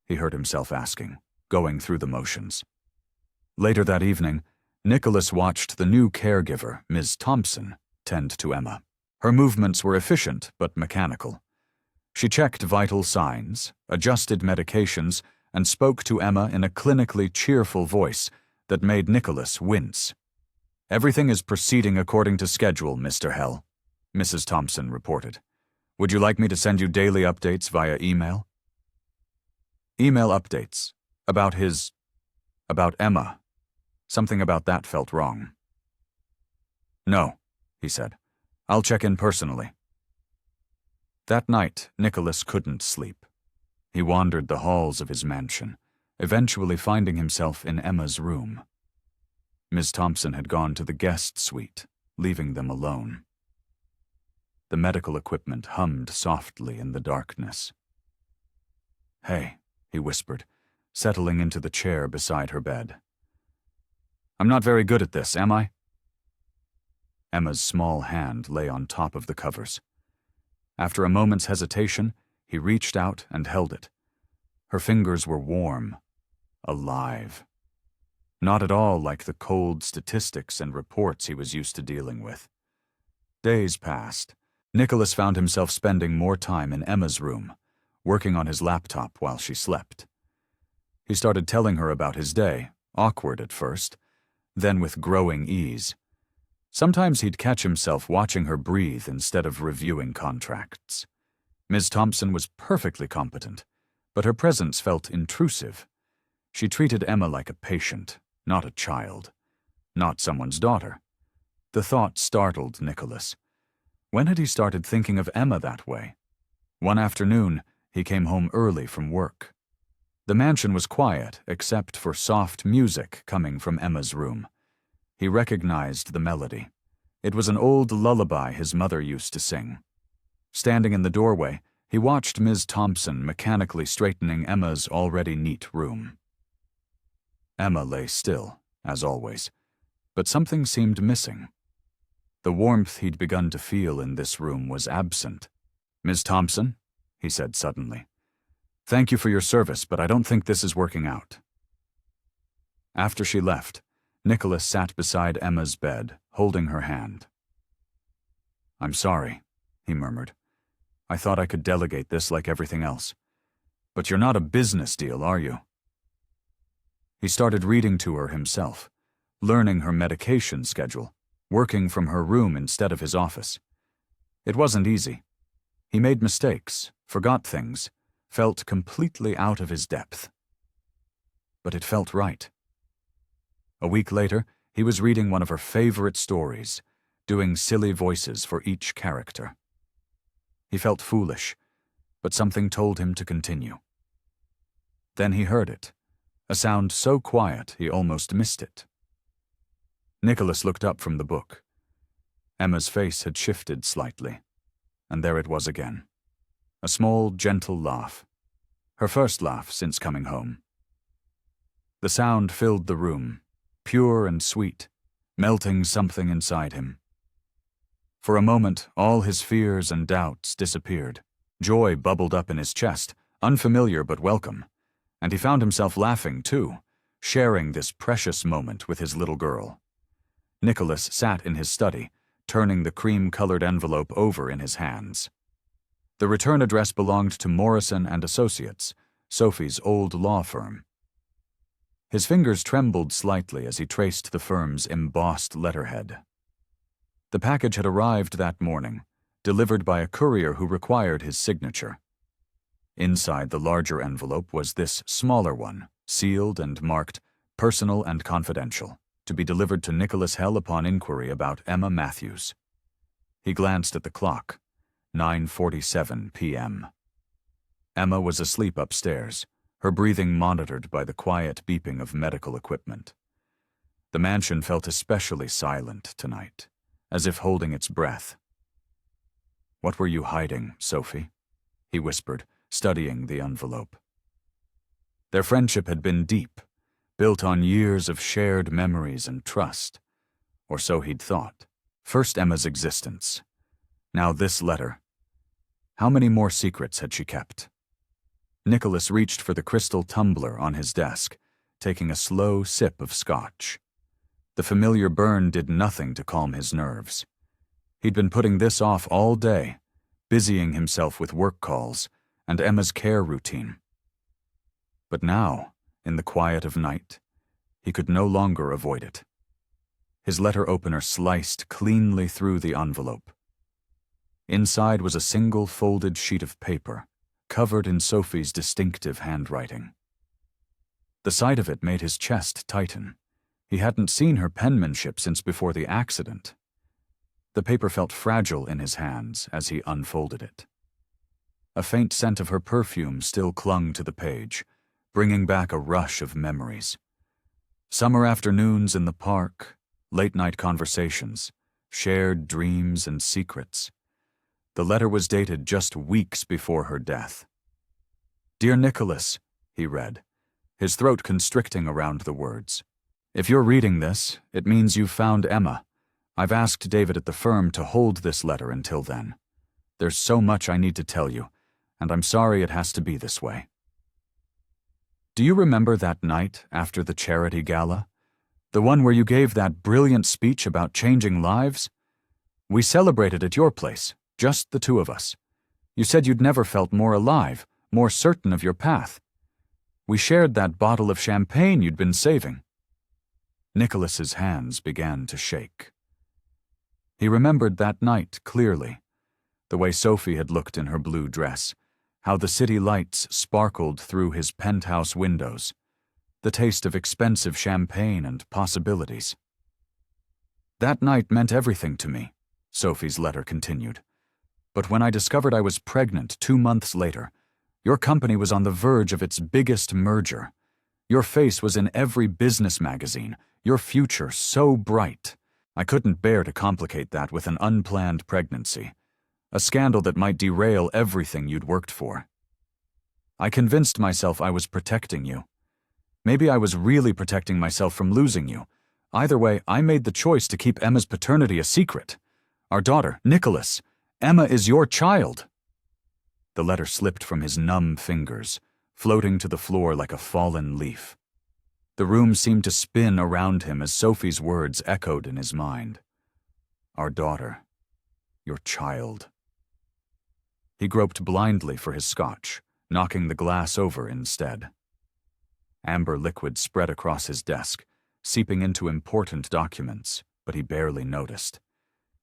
he heard himself asking, going through the motions. Later that evening, Nicholas watched the new caregiver, Ms. Thompson, tend to Emma. Her movements were efficient but mechanical. She checked vital signs, adjusted medications, and spoke to Emma in a clinically cheerful voice that made Nicholas wince. "Everything is proceeding according to schedule, Mr. Hell," Mrs. Thompson reported. "Would you like me to send you daily updates via email?" Email updates. About Emma. Something about that felt wrong. "No," he said. "I'll check in personally." That night, Nicholas couldn't sleep. He wandered the halls of his mansion, eventually finding himself in Emma's room. Ms. Thompson had gone to the guest suite, leaving them alone. The medical equipment hummed softly in the darkness. "Hey," he whispered, settling into the chair beside her bed. "I'm not very good at this, am I?" Emma's small hand lay on top of the covers. After a moment's hesitation, he reached out and held it. Her fingers were warm, alive. Not at all like the cold statistics and reports he was used to dealing with. Days passed. Nicholas found himself spending more time in Emma's room, working on his laptop while she slept. He started telling her about his day, awkward at first, then with growing ease. Sometimes he'd catch himself watching her breathe instead of reviewing contracts. Ms. Thompson was perfectly competent, but her presence felt intrusive. She treated Emma like a patient, not a child, not someone's daughter. The thought startled Nicholas. When had he started thinking of Emma that way? One afternoon, he came home early from work. The mansion was quiet except for soft music coming from Emma's room. He recognized the melody. It was an old lullaby his mother used to sing. Standing in the doorway, he watched Ms. Thompson mechanically straightening Emma's already neat room. Emma lay still, as always, but something seemed missing. The warmth he'd begun to feel in this room was absent. "Ms. Thompson," he said suddenly, "thank you for your service, but I don't think this is working out." After she left, Nicholas sat beside Emma's bed, holding her hand. "I'm sorry," he murmured. "I thought I could delegate this like everything else. But you're not a business deal, are you?" He started reading to her himself, learning her medication schedule, working from her room instead of his office. It wasn't easy. He made mistakes, forgot things, felt completely out of his depth. But it felt right. A week later, he was reading one of her favorite stories, doing silly voices for each character. He felt foolish, but something told him to continue. Then he heard it, a sound so quiet he almost missed it. Nicholas looked up from the book. Emma's face had shifted slightly, and there it was again. A small, gentle laugh. Her first laugh since coming home. The sound filled the room, pure and sweet, melting something inside him. For a moment, all his fears and doubts disappeared. Joy bubbled up in his chest, unfamiliar but welcome, and he found himself laughing too, sharing this precious moment with his little girl. Nicholas sat in his study, turning the cream-colored envelope over in his hands. The return address belonged to Morrison and Associates, Sophie's old law firm. His fingers trembled slightly as he traced the firm's embossed letterhead. The package had arrived that morning, delivered by a courier who required his signature. Inside the larger envelope was this smaller one, sealed and marked "Personal and Confidential," to be delivered to Nicholas Hell upon inquiry about Emma Matthews. He glanced at the clock. 9:47 p.m. Emma was asleep upstairs, her breathing monitored by the quiet beeping of medical equipment. The mansion felt especially silent tonight, as if holding its breath. "What were you hiding, Sophie?" he whispered, studying the envelope. Their friendship had been deep, built on years of shared memories and trust, or so he'd thought. First Emma's existence, now this letter. How many more secrets had she kept? Nicholas reached for the crystal tumbler on his desk, taking a slow sip of scotch. The familiar burn did nothing to calm his nerves. He'd been putting this off all day, busying himself with work calls and Emma's care routine. But now, in the quiet of night, he could no longer avoid it. His letter opener sliced cleanly through the envelope. Inside was a single folded sheet of paper, covered in Sophie's distinctive handwriting. The sight of it made his chest tighten. He hadn't seen her penmanship since before the accident. The paper felt fragile in his hands as he unfolded it. A faint scent of her perfume still clung to the page, bringing back a rush of memories. Summer afternoons in the park, late-night conversations, shared dreams and secrets. The letter was dated just weeks before her death. "Dear Nicholas," he read, his throat constricting around the words. "If you're reading this, it means you've found Emma. I've asked David at the firm to hold this letter until then. There's so much I need to tell you, and I'm sorry it has to be this way." Do you remember that night after the charity gala? The one where you gave that brilliant speech about changing lives? We celebrated at your place, just the two of us. You said you'd never felt more alive, more certain of your path. We shared that bottle of champagne you'd been saving. Nicholas's hands began to shake. He remembered that night clearly, the way Sophie had looked in her blue dress, how the city lights sparkled through his penthouse windows, the taste of expensive champagne and possibilities. "That night meant everything to me," Sophie's letter continued. "But when I discovered I was pregnant 2 months later, your company was on the verge of its biggest merger. Your face was in every business magazine, your future so bright. I couldn't bear to complicate that with an unplanned pregnancy, a scandal that might derail everything you'd worked for. I convinced myself I was protecting you. Maybe I was really protecting myself from losing you. Either way, I made the choice to keep Emma's paternity a secret. Our daughter, Nicholas. Emma is your child." The letter slipped from his numb fingers, floating to the floor like a fallen leaf. The room seemed to spin around him as Sophie's words echoed in his mind. "Our daughter. Your child." He groped blindly for his scotch, knocking the glass over instead. Amber liquid spread across his desk, seeping into important documents, but he barely noticed.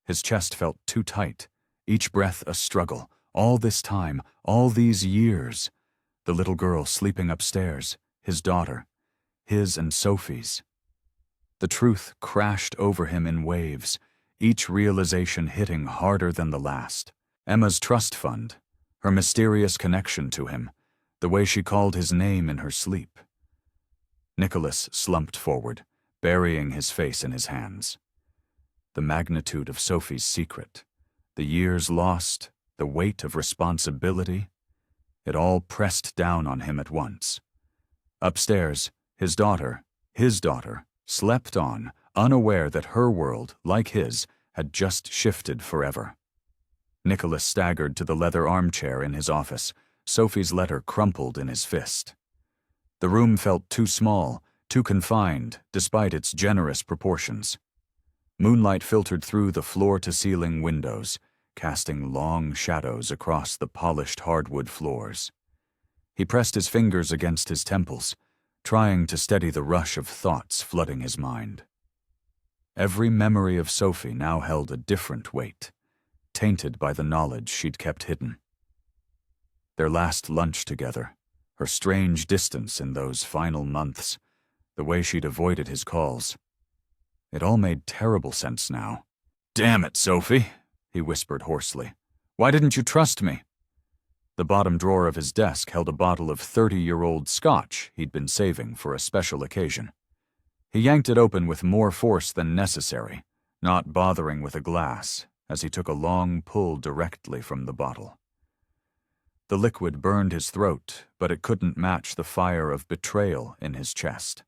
His chest felt too tight, each breath a struggle. All this time, all these years. The little girl sleeping upstairs, his daughter, his and Sophie's. The truth crashed over him in waves, each realization hitting harder than the last. Emma's trust fund, her mysterious connection to him, the way she called his name in her sleep. Nicholas slumped forward, burying his face in his hands. The magnitude of Sophie's secret, the years lost, the weight of responsibility, it all pressed down on him at once. Upstairs, his daughter, slept on, unaware that her world, like his, had just shifted forever. Nicholas staggered to the leather armchair in his office, Sophie's letter crumpled in his fist. The room felt too small, too confined, despite its generous proportions. Moonlight filtered through the floor-to-ceiling windows, casting long shadows across the polished hardwood floors. He pressed his fingers against his temples, trying to steady the rush of thoughts flooding his mind. Every memory of Sophie now held a different weight, tainted by the knowledge she'd kept hidden. Their last lunch together, her strange distance in those final months, the way she'd avoided his calls. It all made terrible sense now. "Damn it, Sophie," he whispered hoarsely. "Why didn't you trust me?" The bottom drawer of his desk held a bottle of 30-year-old scotch he'd been saving for a special occasion. He yanked it open with more force than necessary, not bothering with a glass, as he took a long pull directly from the bottle. The liquid burned his throat, but it couldn't match the fire of betrayal in his chest.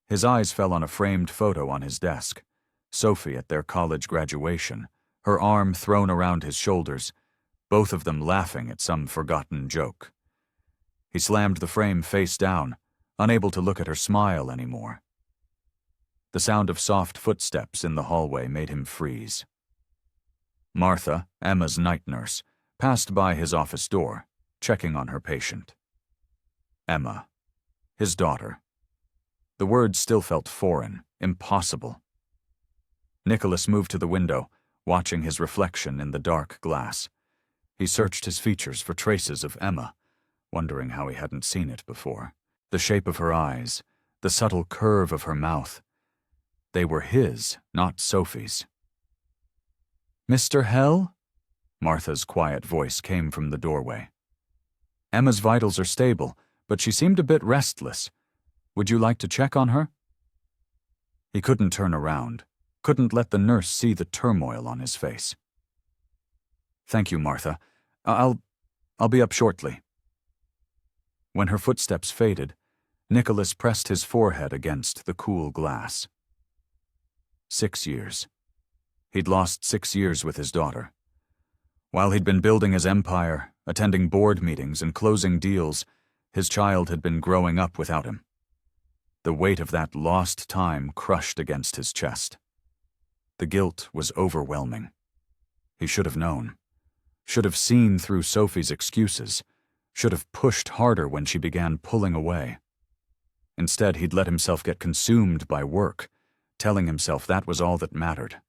His eyes fell on a framed photo on his desk, Sophie at their college graduation, her arm thrown around his shoulders, both of them laughing at some forgotten joke. He slammed the frame face down, unable to look at her smile anymore. The sound of soft footsteps in the hallway made him freeze. Martha, Emma's night nurse, passed by his office door, checking on her patient. Emma. His daughter. The words still felt foreign, impossible. Nicholas moved to the window, watching his reflection in the dark glass. He searched his features for traces of Emma, wondering how he hadn't seen it before. The shape of her eyes, the subtle curve of her mouth. They were his, not Sophie's. "Mr. Hell?" Martha's quiet voice came from the doorway. "Emma's vitals are stable, but she seemed a bit restless. Would you like to check on her?" He couldn't turn around, couldn't let the nurse see the turmoil on his face. "Thank you, Martha. I'll be up shortly." When her footsteps faded, Nicholas pressed his forehead against the cool glass. 6 years. He'd lost 6 years with his daughter. While he'd been building his empire, attending board meetings and closing deals, his child had been growing up without him. The weight of that lost time crushed against his chest. The guilt was overwhelming. He should have known. Should have seen through Sophie's excuses. Should have pushed harder when she began pulling away. Instead, he'd let himself get consumed by work, telling himself that was all that mattered.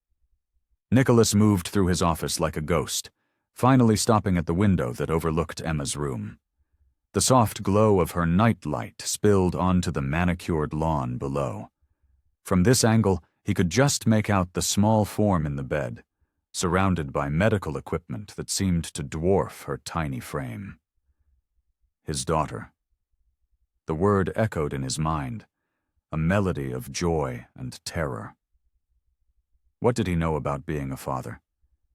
Nicholas moved through his office like a ghost, finally stopping at the window that overlooked Emma's room. The soft glow of her night light spilled onto the manicured lawn below. From this angle, he could just make out the small form in the bed, surrounded by medical equipment that seemed to dwarf her tiny frame. His daughter. The word echoed in his mind, a melody of joy and terror. What did he know about being a father?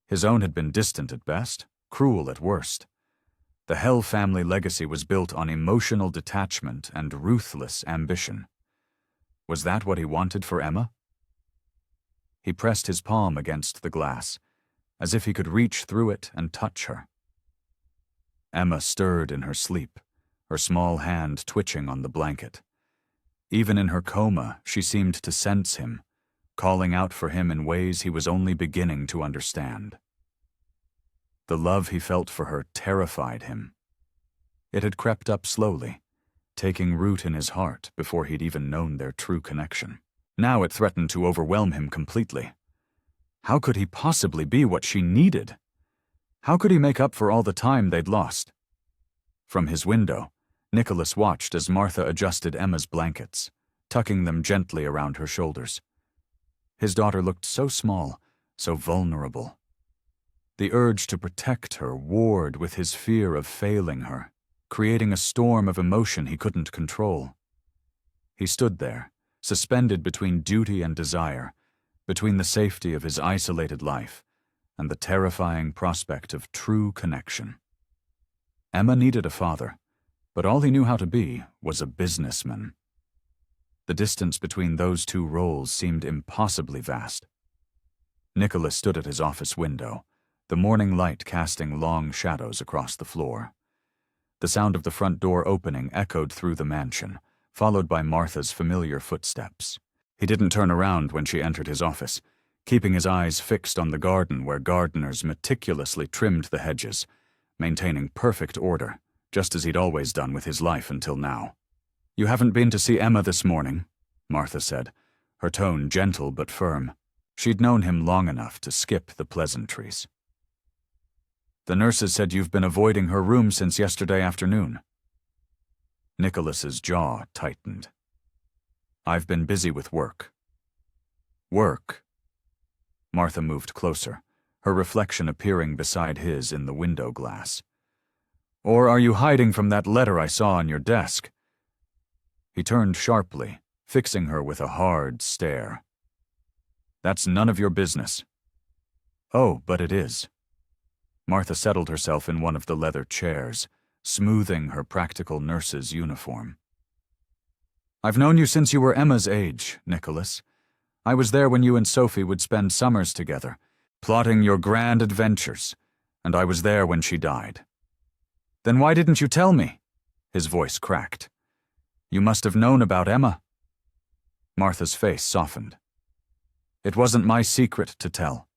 His own had been distant at best, cruel at worst. The Hell family legacy was built on emotional detachment and ruthless ambition. Was that what he wanted for Emma? He pressed his palm against the glass, as if he could reach through it and touch her. Emma stirred in her sleep, her small hand twitching on the blanket. Even in her coma, she seemed to sense him, calling out for him in ways he was only beginning to understand. The love he felt for her terrified him. It had crept up slowly, taking root in his heart before he'd even known their true connection. Now it threatened to overwhelm him completely. How could he possibly be what she needed? How could he make up for all the time they'd lost? From his window, Nicholas watched as Martha adjusted Emma's blankets, tucking them gently around her shoulders. His daughter looked so small, so vulnerable. The urge to protect her warred with his fear of failing her, creating a storm of emotion he couldn't control. He stood there, suspended between duty and desire, between the safety of his isolated life and the terrifying prospect of true connection. Emma needed a father, but all he knew how to be was a businessman. The distance between those two roles seemed impossibly vast. Nicholas stood at his office window, the morning light casting long shadows across the floor. The sound of the front door opening echoed through the mansion, followed by Martha's familiar footsteps. He didn't turn around when she entered his office, keeping his eyes fixed on the garden where gardeners meticulously trimmed the hedges, maintaining perfect order, just as he'd always done with his life until now. "You haven't been to see Emma this morning," Martha said, her tone gentle but firm. She'd known him long enough to skip the pleasantries. "The nurses said you've been avoiding her room since yesterday afternoon." Nicholas's jaw tightened. "I've been busy with work." "Work?" Martha moved closer, her reflection appearing beside his in the window glass. Or are you hiding from that letter I saw on your desk? He turned sharply, fixing her with a hard stare. That's none of your business. Oh, but it is. Martha settled herself in one of the leather chairs, smoothing her practical nurse's uniform. I've known you since you were Emma's age, Nicholas. I was there when you and Sophie would spend summers together, plotting your grand adventures, and I was there when she died. Then why didn't you tell me? His voice cracked. You must have known about Emma. Martha's face softened. It wasn't my secret to tell.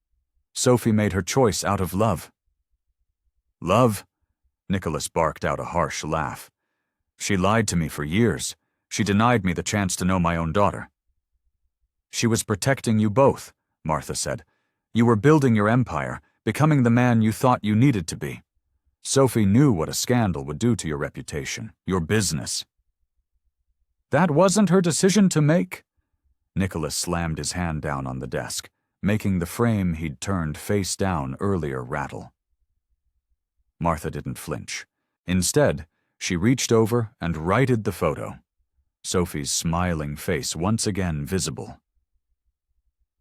Sophie made her choice out of love. Love? Nicholas barked out a harsh laugh. She lied to me for years. She denied me the chance to know my own daughter. She was protecting you both, Martha said. You were building your empire, becoming the man you thought you needed to be. Sophie knew what a scandal would do to your reputation, your business. That wasn't her decision to make? Nicholas slammed his hand down on the desk, making the frame he'd turned face down earlier rattle. Martha didn't flinch. Instead, she reached over and righted the photo, Sophie's smiling face once again visible.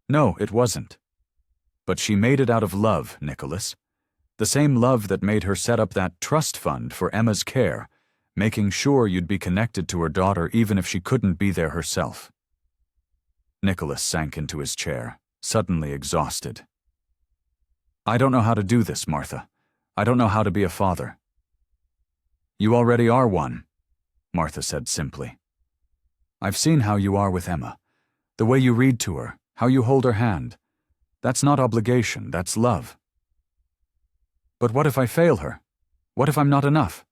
No, it wasn't. But she made it out of love, Nicholas. The same love that made her set up that trust fund for Emma's care, making sure you'd be connected to her daughter even if she couldn't be there herself. Nicholas sank into his chair, suddenly exhausted. I don't know how to do this, Martha. I don't know how to be a father. You already are one, Martha said simply. I've seen how you are with Emma. The way you read to her, how you hold her hand. That's not obligation, that's love. But what if I fail her? What if I'm not enough?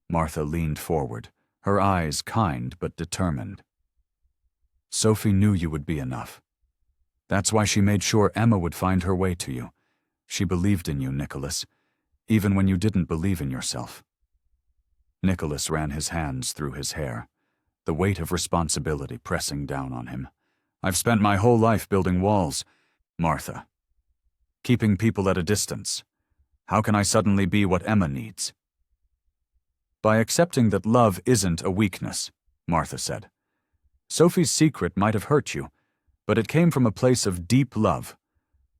Martha leaned forward, her eyes kind but determined. Sophie knew you would be enough. That's why she made sure Emma would find her way to you. She believed in you, Nicholas, even when you didn't believe in yourself. Nicholas ran his hands through his hair, the weight of responsibility pressing down on him. I've spent my whole life building walls, Martha. Keeping people at a distance. How can I suddenly be what Emma needs? By accepting that love isn't a weakness, Martha said. Sophie's secret might have hurt you, but it came from a place of deep love,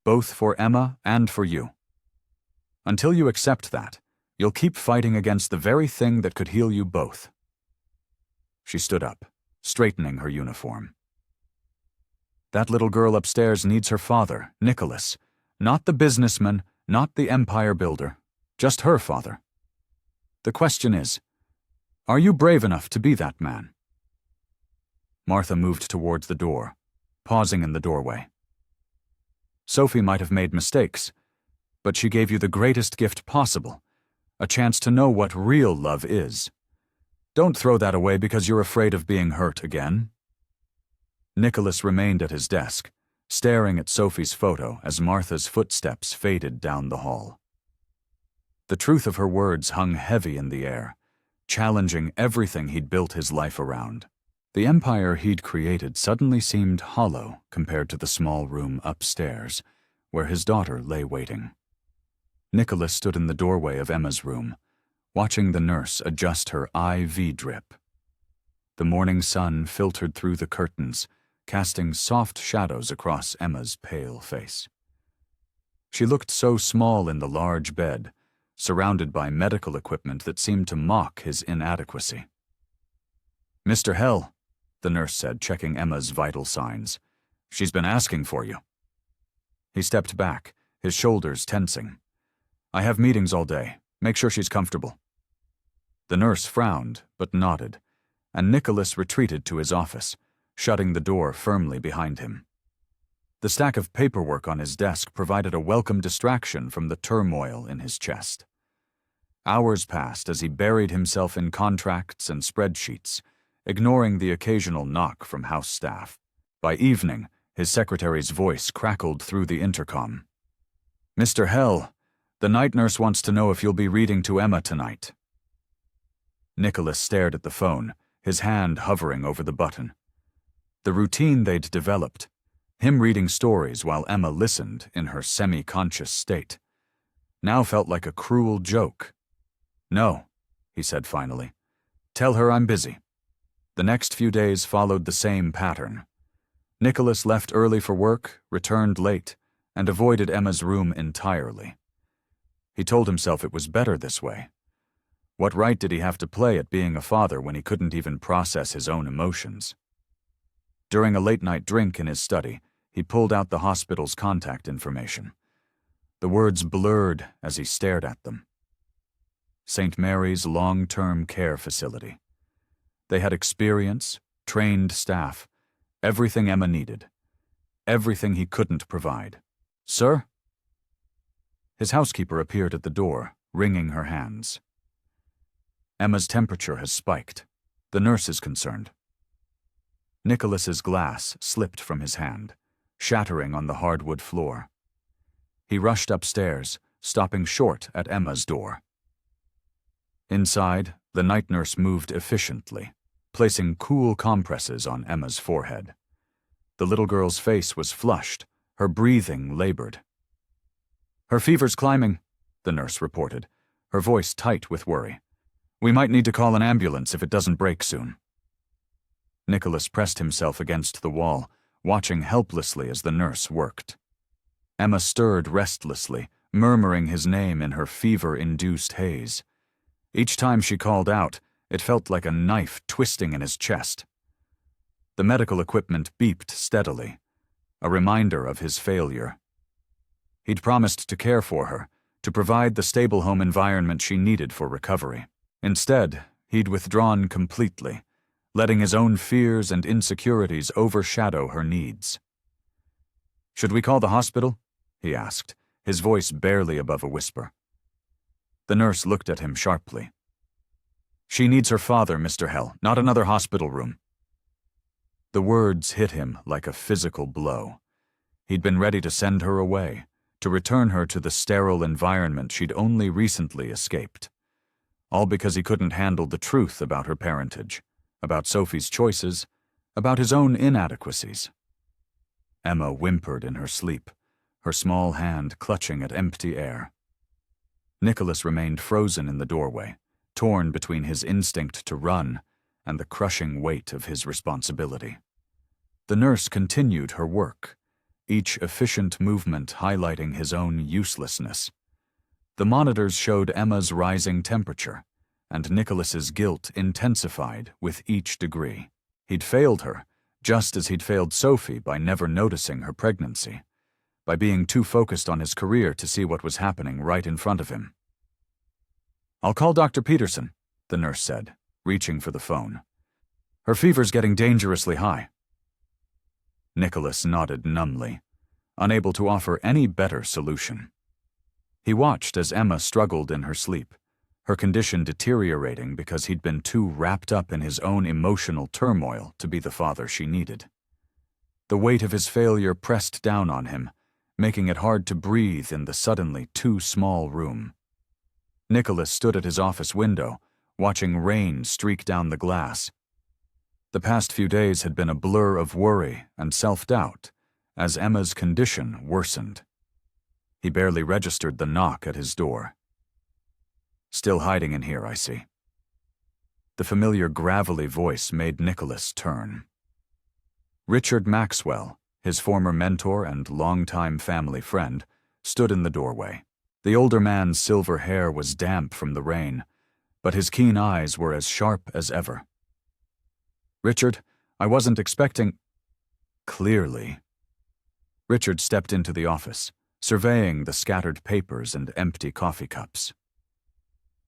both for Emma and for you. Until you accept that, you'll keep fighting against the very thing that could heal you both. She stood up, straightening her uniform. That little girl upstairs needs her father, Nicholas, not the businessman, not the empire builder, just her father. The question is, are you brave enough to be that man? Martha moved towards the door, pausing in the doorway. Sophie might have made mistakes, but she gave you the greatest gift possible, a chance to know what real love is. Don't throw that away because you're afraid of being hurt again. Nicholas remained at his desk, staring at Sophie's photo as Martha's footsteps faded down the hall. The truth of her words hung heavy in the air, challenging everything he'd built his life around. The empire he'd created suddenly seemed hollow compared to the small room upstairs, where his daughter lay waiting. Nicholas stood in the doorway of Emma's room, watching the nurse adjust her IV drip. The morning sun filtered through the curtains, casting soft shadows across Emma's pale face. She looked so small in the large bed, surrounded by medical equipment that seemed to mock his inadequacy. Mr. Hell, the nurse said, checking Emma's vital signs. She's been asking for you. He stepped back, his shoulders tensing. I have meetings all day. Make sure she's comfortable. The nurse frowned, but nodded, and Nicholas retreated to his office, shutting the door firmly behind him. The stack of paperwork on his desk provided a welcome distraction from the turmoil in his chest. Hours passed as he buried himself in contracts and spreadsheets, ignoring the occasional knock from house staff. By evening, his secretary's voice crackled through the intercom. Mr. Hell, the night nurse wants to know if you'll be reading to Emma tonight. Nicholas stared at the phone, his hand hovering over the button. The routine they'd developed, him reading stories while Emma listened in her semi-conscious state, now felt like a cruel joke. No, he said finally. Tell her I'm busy. The next few days followed the same pattern. Nicholas left early for work, returned late, and avoided Emma's room entirely. He told himself it was better this way. What right did he have to play at being a father when he couldn't even process his own emotions? During a late-night drink in his study, he pulled out the hospital's contact information. The words blurred as he stared at them. St. Mary's Long-Term Care Facility. They had experience, trained staff, everything Emma needed, everything he couldn't provide. Sir? His housekeeper appeared at the door, wringing her hands. Emma's temperature has spiked. The nurse is concerned. Nicholas's glass slipped from his hand, shattering on the hardwood floor. He rushed upstairs, stopping short at Emma's door. Inside, the night nurse moved efficiently, placing cool compresses on Emma's forehead. The little girl's face was flushed, her breathing labored. Her fever's climbing, the nurse reported, her voice tight with worry. We might need to call an ambulance if it doesn't break soon. Nicholas pressed himself against the wall, watching helplessly as the nurse worked. Emma stirred restlessly, murmuring his name in her fever-induced haze. Each time she called out, it felt like a knife twisting in his chest. The medical equipment beeped steadily, a reminder of his failure. He'd promised to care for her, to provide the stable home environment she needed for recovery. Instead, he'd withdrawn completely, letting his own fears and insecurities overshadow her needs. Should we call the hospital? He asked, his voice barely above a whisper. The nurse looked at him sharply. She needs her father, Mr. Hell, not another hospital room. The words hit him like a physical blow. He'd been ready to send her away, to return her to the sterile environment she'd only recently escaped. All because he couldn't handle the truth about her parentage, about Sophie's choices, about his own inadequacies. Emma whimpered in her sleep, her small hand clutching at empty air. Nicholas remained frozen in the doorway, torn between his instinct to run and the crushing weight of his responsibility. The nurse continued her work, each efficient movement highlighting his own uselessness. The monitors showed Emma's rising temperature, and Nicholas's guilt intensified with each degree. He'd failed her, just as he'd failed Sophie by never noticing her pregnancy, by being too focused on his career to see what was happening right in front of him. I'll call Dr. Peterson, the nurse said, reaching for the phone. Her fever's getting dangerously high. Nicholas nodded numbly, unable to offer any better solution. He watched as Emma struggled in her sleep, her condition deteriorating because he'd been too wrapped up in his own emotional turmoil to be the father she needed. The weight of his failure pressed down on him, making it hard to breathe in the suddenly too small room. Nicholas stood at his office window, watching rain streak down the glass. The past few days had been a blur of worry and self-doubt as Emma's condition worsened. He barely registered the knock at his door. Still hiding in here, I see. The familiar gravelly voice made Nicholas turn. Richard Maxwell, his former mentor and longtime family friend, stood in the doorway. The older man's silver hair was damp from the rain, but his keen eyes were as sharp as ever. Richard, I wasn't expecting... Clearly. Richard stepped into the office, surveying the scattered papers and empty coffee cups.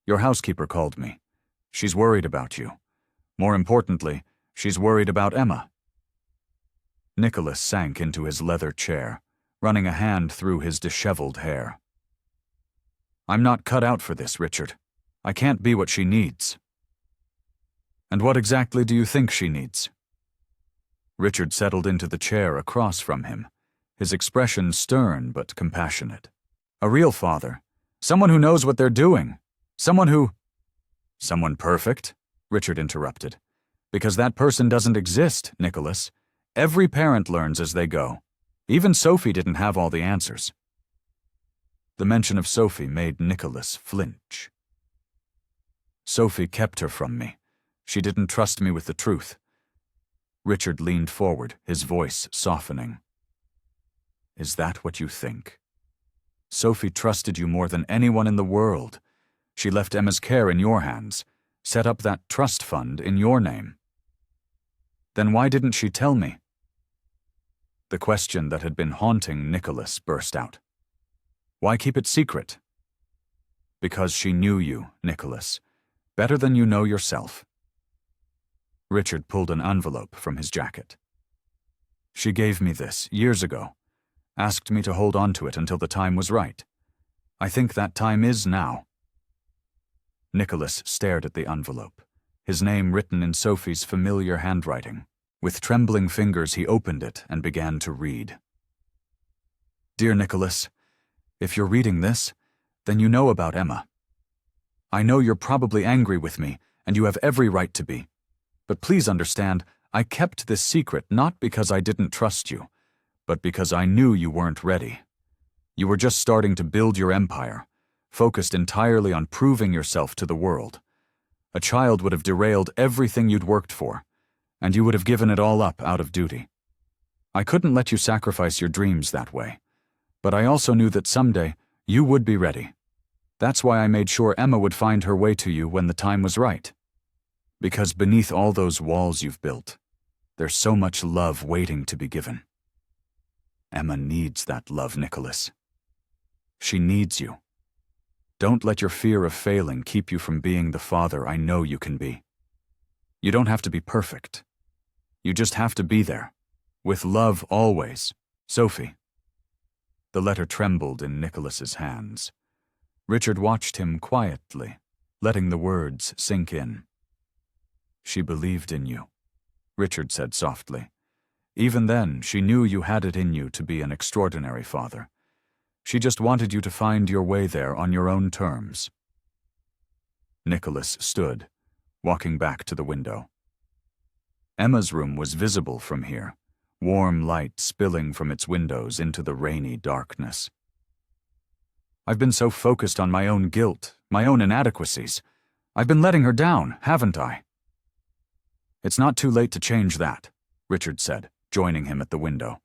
Your housekeeper called me. She's worried about you. More importantly, she's worried about Emma. Nicholas sank into his leather chair, running a hand through his disheveled hair. I'm not cut out for this, Richard. I can't be what she needs. And what exactly do you think she needs? Richard settled into the chair across from him, his expression stern but compassionate. A real father. Someone who knows what they're doing. Someone who... Someone perfect? Richard interrupted. Because that person doesn't exist, Nicholas. Every parent learns as they go. Even Sophie didn't have all the answers. The mention of Sophie made Nicholas flinch. Sophie kept her from me. She didn't trust me with the truth. Richard leaned forward, his voice softening. Is that what you think? Sophie trusted you more than anyone in the world. She left Emma's care in your hands, set up that trust fund in your name. Then why didn't she tell me? The question that had been haunting Nicholas burst out. Why keep it secret? Because she knew you, Nicholas, better than you know yourself. Richard pulled an envelope from his jacket. She gave me this years ago, asked me to hold on to it until the time was right. I think that time is now. Nicholas stared at the envelope, his name written in Sophie's familiar handwriting. With trembling fingers he opened it and began to read. Dear Nicholas, if you're reading this, then you know about Emma. I know you're probably angry with me, and you have every right to be. But please understand, I kept this secret not because I didn't trust you, but because I knew you weren't ready. You were just starting to build your empire, focused entirely on proving yourself to the world. A child would have derailed everything you'd worked for, and you would have given it all up out of duty. I couldn't let you sacrifice your dreams that way, but I also knew that someday you would be ready. That's why I made sure Emma would find her way to you when the time was right. Because beneath all those walls you've built, there's so much love waiting to be given. Emma needs that love, Nicholas. She needs you. Don't let your fear of failing keep you from being the father I know you can be. You don't have to be perfect. You just have to be there. With love always, Sophie. The letter trembled in Nicholas's hands. Richard watched him quietly, letting the words sink in. She believed in you, Richard said softly. Even then, she knew you had it in you to be an extraordinary father. She just wanted you to find your way there on your own terms. Nicholas stood, walking back to the window. Emma's room was visible from here, warm light spilling from its windows into the rainy darkness. I've been so focused on my own guilt, my own inadequacies. I've been letting her down, haven't I? It's not too late to change that, Richard said, joining him at the window.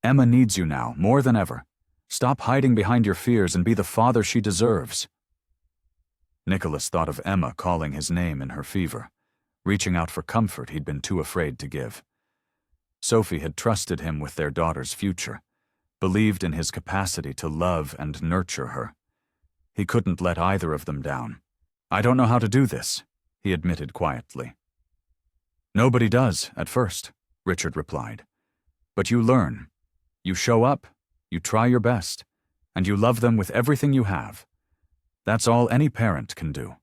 Emma needs you now, more than ever. Stop hiding behind your fears and be the father she deserves. Nicholas thought of Emma calling his name in her fever, reaching out for comfort he'd been too afraid to give. Sophie had trusted him with their daughter's future, believed in his capacity to love and nurture her. He couldn't let either of them down. I don't know how to do this, he admitted quietly. Nobody does, at first, Richard replied. But you learn. You show up, you try your best, and you love them with everything you have. That's all any parent can do.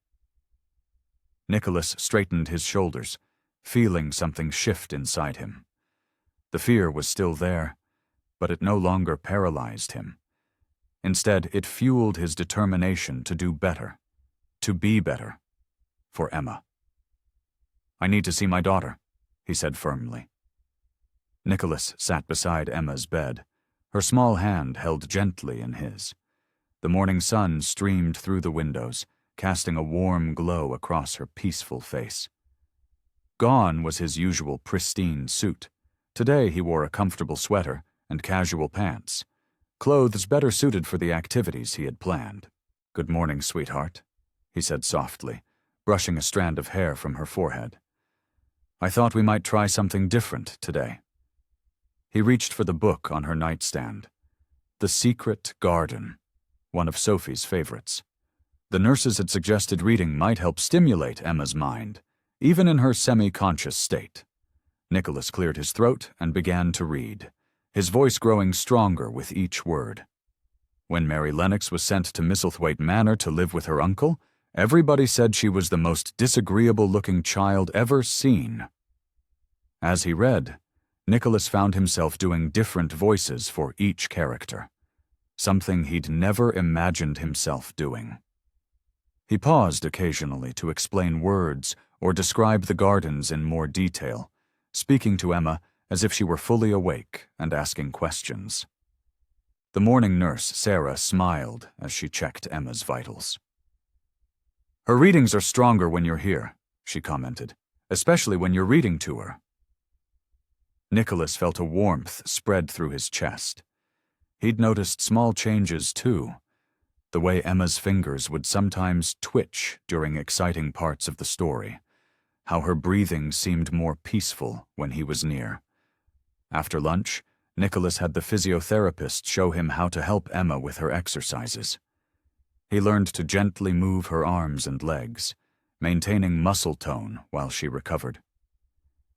Nicholas straightened his shoulders, feeling something shift inside him. The fear was still there, but it no longer paralyzed him. Instead, it fueled his determination to do better, to be better, for Emma. I need to see my daughter, he said firmly. Nicholas sat beside Emma's bed, her small hand held gently in his. The morning sun streamed through the windows, casting a warm glow across her peaceful face. Gone was his usual pristine suit. Today he wore a comfortable sweater and casual pants, clothes better suited for the activities he had planned. Good morning, sweetheart, he said softly, brushing a strand of hair from her forehead. I thought we might try something different today. He reached for the book on her nightstand. The Secret Garden, one of Sophie's favorites. The nurses had suggested reading might help stimulate Emma's mind, even in her semi-conscious state. Nicholas cleared his throat and began to read, his voice growing stronger with each word. When Mary Lennox was sent to Misselthwaite Manor to live with her uncle, everybody said she was the most disagreeable-looking child ever seen. As he read, Nicholas found himself doing different voices for each character, something he'd never imagined himself doing. He paused occasionally to explain words or describe the gardens in more detail, speaking to Emma as if she were fully awake and asking questions. The morning nurse, Sarah, smiled as she checked Emma's vitals. Her readings are stronger when you're here, she commented, especially when you're reading to her. Nicholas felt a warmth spread through his chest. He'd noticed small changes, too. The way Emma's fingers would sometimes twitch during exciting parts of the story, how her breathing seemed more peaceful when he was near. After lunch, Nicholas had the physiotherapist show him how to help Emma with her exercises. He learned to gently move her arms and legs, maintaining muscle tone while she recovered.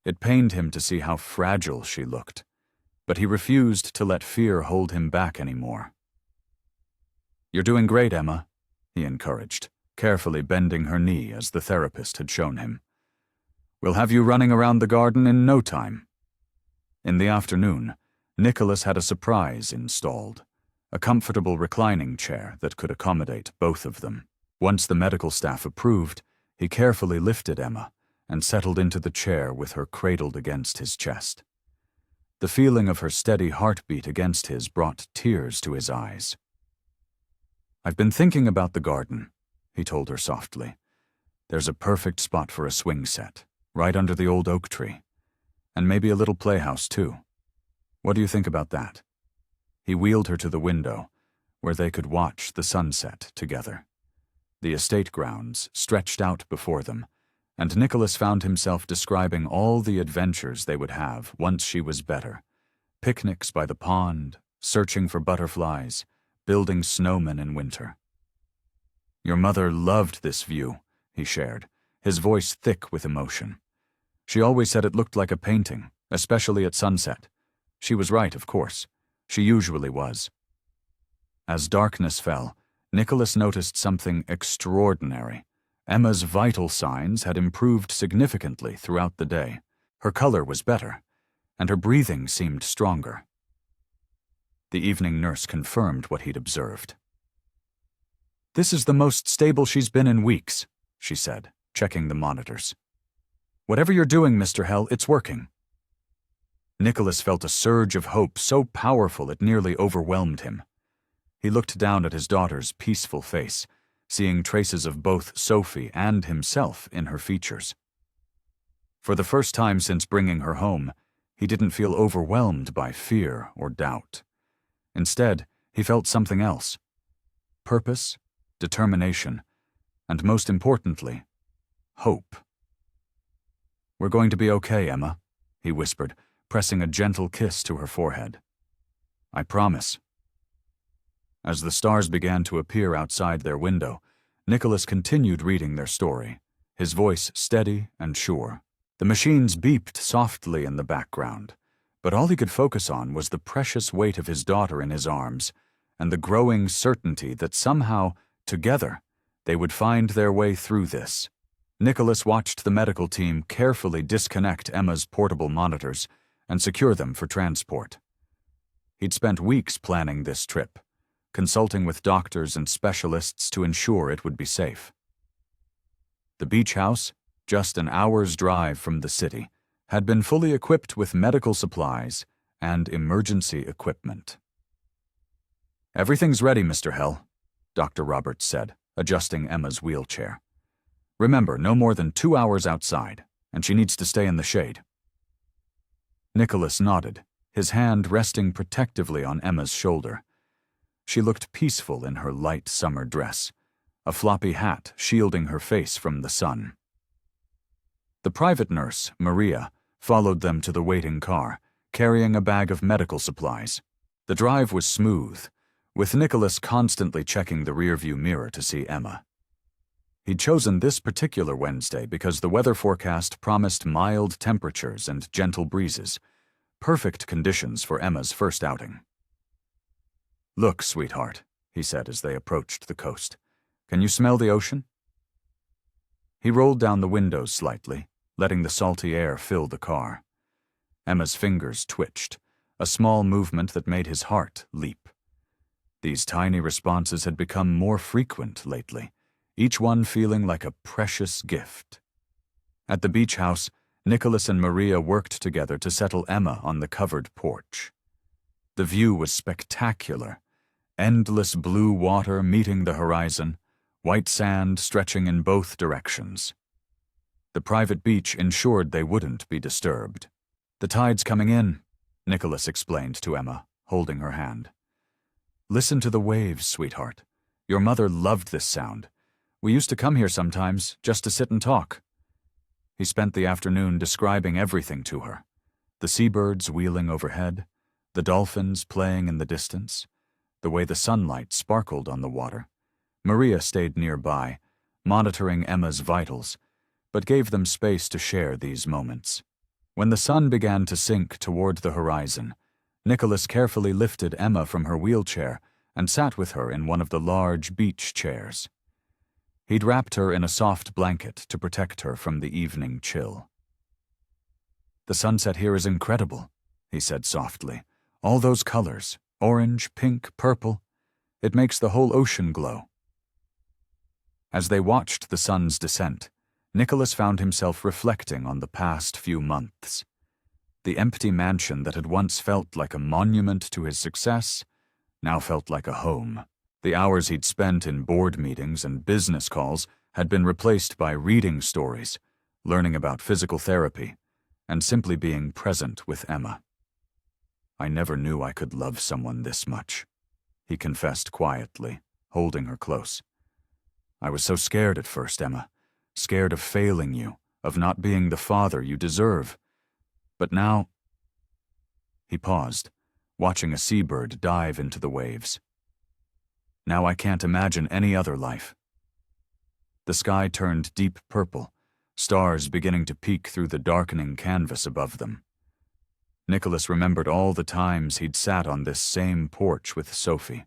It pained him to see how fragile she looked, but he refused to let fear hold him back anymore. "You're doing great, Emma," he encouraged, carefully bending her knee as the therapist had shown him. "We'll have you running around the garden in no time." In the afternoon, Nicholas had a surprise installed, a comfortable reclining chair that could accommodate both of them. Once the medical staff approved, he carefully lifted Emma and settled into the chair with her cradled against his chest. The feeling of her steady heartbeat against his brought tears to his eyes. "I've been thinking about the garden," he told her softly. "There's a perfect spot for a swing set, right under the old oak tree. And maybe a little playhouse, too. What do you think about that?" He wheeled her to the window, where they could watch the sunset together. The estate grounds stretched out before them, and Nicholas found himself describing all the adventures they would have once she was better. Picnics by the pond, searching for butterflies, building snowmen in winter. "Your mother loved this view," he shared, his voice thick with emotion. "She always said it looked like a painting, especially at sunset. She was right, of course. She usually was." As darkness fell, Nicholas noticed something extraordinary. Emma's vital signs had improved significantly throughout the day. Her color was better, and her breathing seemed stronger. The evening nurse confirmed what he'd observed. "This is the most stable she's been in weeks," she said, checking the monitors. "Whatever you're doing, Mr. Hell, it's working." Nicholas felt a surge of hope so powerful it nearly overwhelmed him. He looked down at his daughter's peaceful face, seeing traces of both Sophie and himself in her features. For the first time since bringing her home, he didn't feel overwhelmed by fear or doubt. Instead, he felt something else: purpose, determination, and most importantly, hope. "We're going to be okay, Emma," he whispered, pressing a gentle kiss to her forehead. "I promise." As the stars began to appear outside their window, Nicholas continued reading their story, his voice steady and sure. The machines beeped softly in the background, but all he could focus on was the precious weight of his daughter in his arms and the growing certainty that somehow, together, they would find their way through this. Nicholas watched the medical team carefully disconnect Emma's portable monitors and secure them for transport. He'd spent weeks planning this trip, consulting with doctors and specialists to ensure it would be safe. The beach house, just an hour's drive from the city, had been fully equipped with medical supplies and emergency equipment. "Everything's ready, Mr. Hell," Dr. Roberts said, adjusting Emma's wheelchair. "Remember, no more than 2 hours outside, and she needs to stay in the shade." Nicholas nodded, his hand resting protectively on Emma's shoulder. She looked peaceful in her light summer dress, a floppy hat shielding her face from the sun. The private nurse, Maria, followed them to the waiting car, carrying a bag of medical supplies. The drive was smooth, with Nicholas constantly checking the rearview mirror to see Emma. He'd chosen this particular Wednesday because the weather forecast promised mild temperatures and gentle breezes, perfect conditions for Emma's first outing. "Look, sweetheart," he said as they approached the coast. "Can you smell the ocean?" He rolled down the windows slightly, letting the salty air fill the car. Emma's fingers twitched, a small movement that made his heart leap. These tiny responses had become more frequent lately, each one feeling like a precious gift. At the beach house, Nicholas and Maria worked together to settle Emma on the covered porch. The view was spectacular: endless blue water meeting the horizon, white sand stretching in both directions. The private beach ensured they wouldn't be disturbed. "The tide's coming in," Nicholas explained to Emma, holding her hand. "Listen to the waves, sweetheart. Your mother loved this sound. We used to come here sometimes, just to sit and talk." He spent the afternoon describing everything to her. The seabirds wheeling overhead, the dolphins playing in the distance, the way the sunlight sparkled on the water. Maria stayed nearby, monitoring Emma's vitals, but gave them space to share these moments. When the sun began to sink toward the horizon, Nicholas carefully lifted Emma from her wheelchair and sat with her in one of the large beach chairs. He'd wrapped her in a soft blanket to protect her from the evening chill. "The sunset here is incredible," he said softly. "All those colors, orange, pink, purple. It makes the whole ocean glow." As they watched the sun's descent, Nicholas found himself reflecting on the past few months. The empty mansion that had once felt like a monument to his success now felt like a home. The hours he'd spent in board meetings and business calls had been replaced by reading stories, learning about physical therapy, and simply being present with Emma. "I never knew I could love someone this much," he confessed quietly, holding her close. "I was so scared at first, Emma. Scared of failing you, of not being the father you deserve. But now—" He paused, watching a seabird dive into the waves. "Now I can't imagine any other life." The sky turned deep purple, stars beginning to peek through the darkening canvas above them. Nicholas remembered all the times he'd sat on this same porch with Sophie,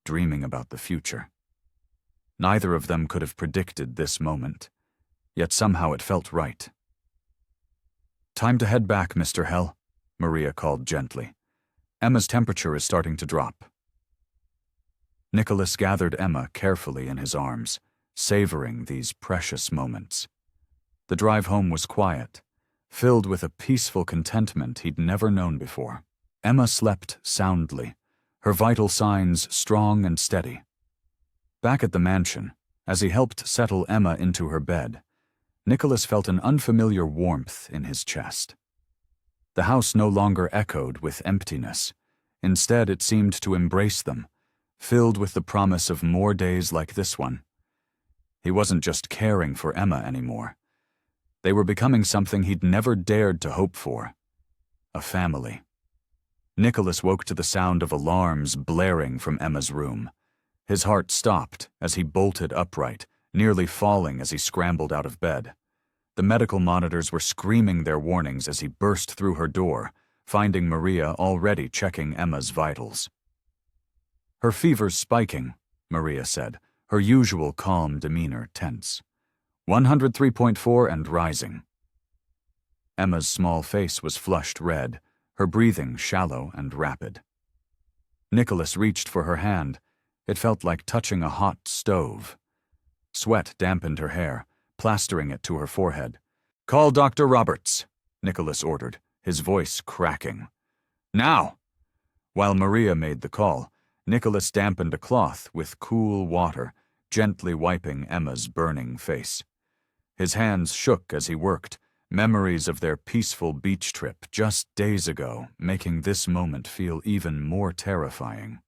dreaming about the future. Neither of them could have predicted this moment, yet somehow it felt right. "Time to head back, Mr. Hell," Maria called gently. "Emma's temperature is starting to drop." Nicholas gathered Emma carefully in his arms, savoring these precious moments. The drive home was quiet, filled with a peaceful contentment he'd never known before. Emma slept soundly, her vital signs strong and steady. Back at the mansion, as he helped settle Emma into her bed, Nicholas felt an unfamiliar warmth in his chest. The house no longer echoed with emptiness. Instead, it seemed to embrace them, filled with the promise of more days like this one. He wasn't just caring for Emma anymore. They were becoming something he'd never dared to hope for. A family. Nicholas woke to the sound of alarms blaring from Emma's room. His heart stopped as he bolted upright, nearly falling as he scrambled out of bed. The medical monitors were screaming their warnings as he burst through her door, finding Maria already checking Emma's vitals. "Her fever's spiking," Maria said, her usual calm demeanor tense. 103.4 and rising. Emma's small face was flushed red, her breathing shallow and rapid. Nicholas reached for her hand. It felt like touching a hot stove. Sweat dampened her hair, plastering it to her forehead. "Call Dr. Roberts," Nicholas ordered, his voice cracking. "Now!" While Maria made the call, Nicholas dampened a cloth with cool water, gently wiping Emma's burning face. His hands shook as he worked, memories of their peaceful beach trip just days ago making this moment feel even more terrifying.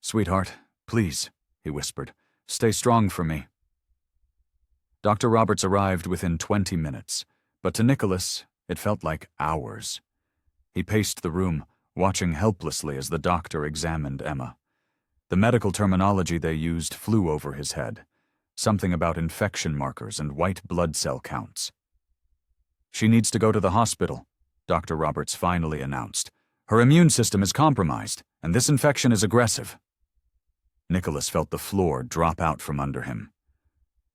"Sweetheart, please," he whispered, "stay strong for me." Dr. Roberts arrived within 20 minutes, but to Nicholas, it felt like hours. He paced the room, watching helplessly as the doctor examined Emma. The medical terminology they used flew over his head, something about infection markers and white blood cell counts. "She needs to go to the hospital," Dr. Roberts finally announced. "Her immune system is compromised, and this infection is aggressive." Nicholas felt the floor drop out from under him.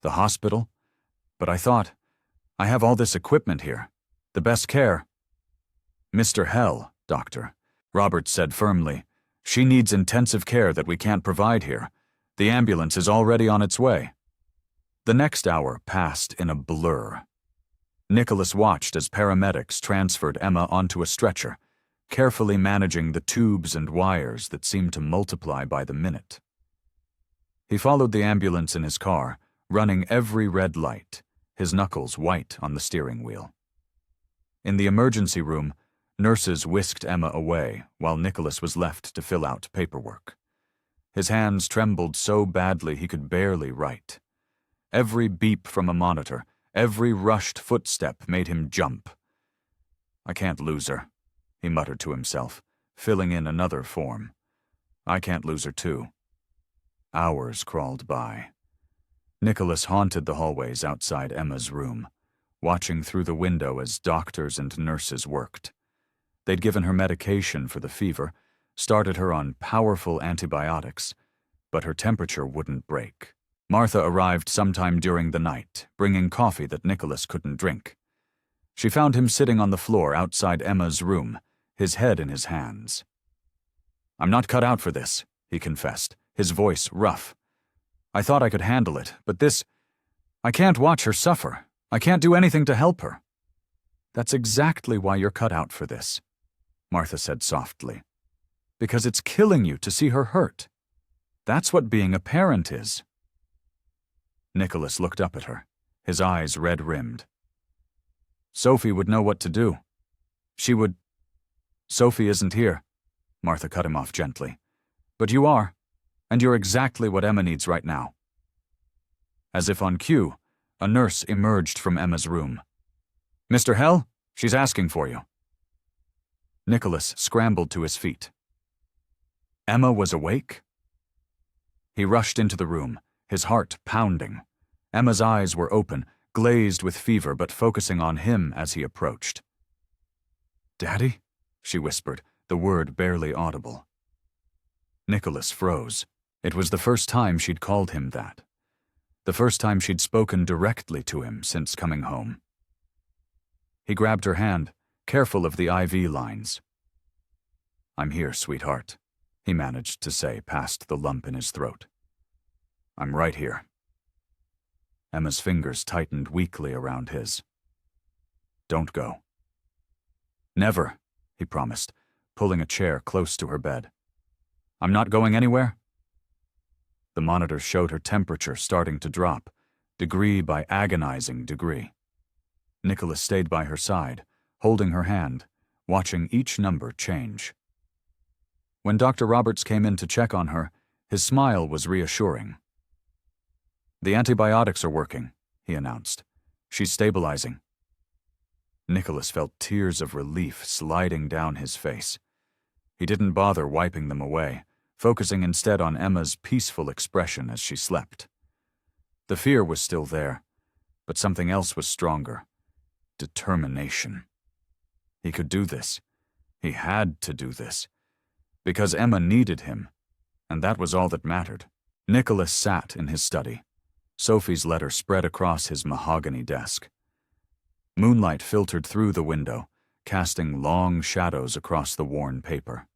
"The hospital? But I thought, I have all this equipment here. The best care." "Mr. Hell, doctor," Roberts said firmly. "She needs intensive care that we can't provide here. The ambulance is already on its way." The next hour passed in a blur. Nicholas watched as paramedics transferred Emma onto a stretcher, carefully managing the tubes and wires that seemed to multiply by the minute. He followed the ambulance in his car, running every red light, his knuckles white on the steering wheel. In the emergency room, nurses whisked Emma away while Nicholas was left to fill out paperwork. His hands trembled so badly he could barely write. Every beep from a monitor, every rushed footstep made him jump. "I can't lose her," he muttered to himself, filling in another form. "I can't lose her too." Hours crawled by. Nicholas haunted the hallways outside Emma's room, watching through the window as doctors and nurses worked. They'd given her medication for the fever, started her on powerful antibiotics, but her temperature wouldn't break. Martha arrived sometime during the night, bringing coffee that Nicholas couldn't drink. She found him sitting on the floor outside Emma's room, his head in his hands. "I'm not cut out for this," he confessed, his voice rough. "I thought I could handle it, but this... I can't watch her suffer. I can't do anything to help her." "That's exactly why you're cut out for this," Martha said softly. "Because it's killing you to see her hurt. That's what being a parent is." Nicholas looked up at her, his eyes red-rimmed. "Sophie would know what to do. She would—" "Sophie isn't here," Martha cut him off gently. "But you are, and you're exactly what Emma needs right now." As if on cue, a nurse emerged from Emma's room. "Mr. Hell, she's asking for you." Nicholas scrambled to his feet. Emma was awake? He rushed into the room, his heart pounding. Emma's eyes were open, glazed with fever but focusing on him as he approached. "Daddy?" she whispered, the word barely audible. Nicholas froze. It was the first time she'd called him that. The first time she'd spoken directly to him since coming home. He grabbed her hand, careful of the IV lines. "I'm here, sweetheart," he managed to say past the lump in his throat. "I'm right here." Emma's fingers tightened weakly around his. "Don't go." "Never," he promised, pulling a chair close to her bed. "I'm not going anywhere?" The monitor showed her temperature starting to drop, degree by agonizing degree. Nicholas stayed by her side, holding her hand, watching each number change. When Dr. Roberts came in to check on her, his smile was reassuring. "The antibiotics are working," he announced. "She's stabilizing." Nicholas felt tears of relief sliding down his face. He didn't bother wiping them away, focusing instead on Emma's peaceful expression as she slept. The fear was still there, but something else was stronger. Determination. He could do this. He had to do this. Because Emma needed him, and that was all that mattered. Nicholas sat in his study, Sophie's letter spread across his mahogany desk. Moonlight filtered through the window, casting long shadows across the worn paper.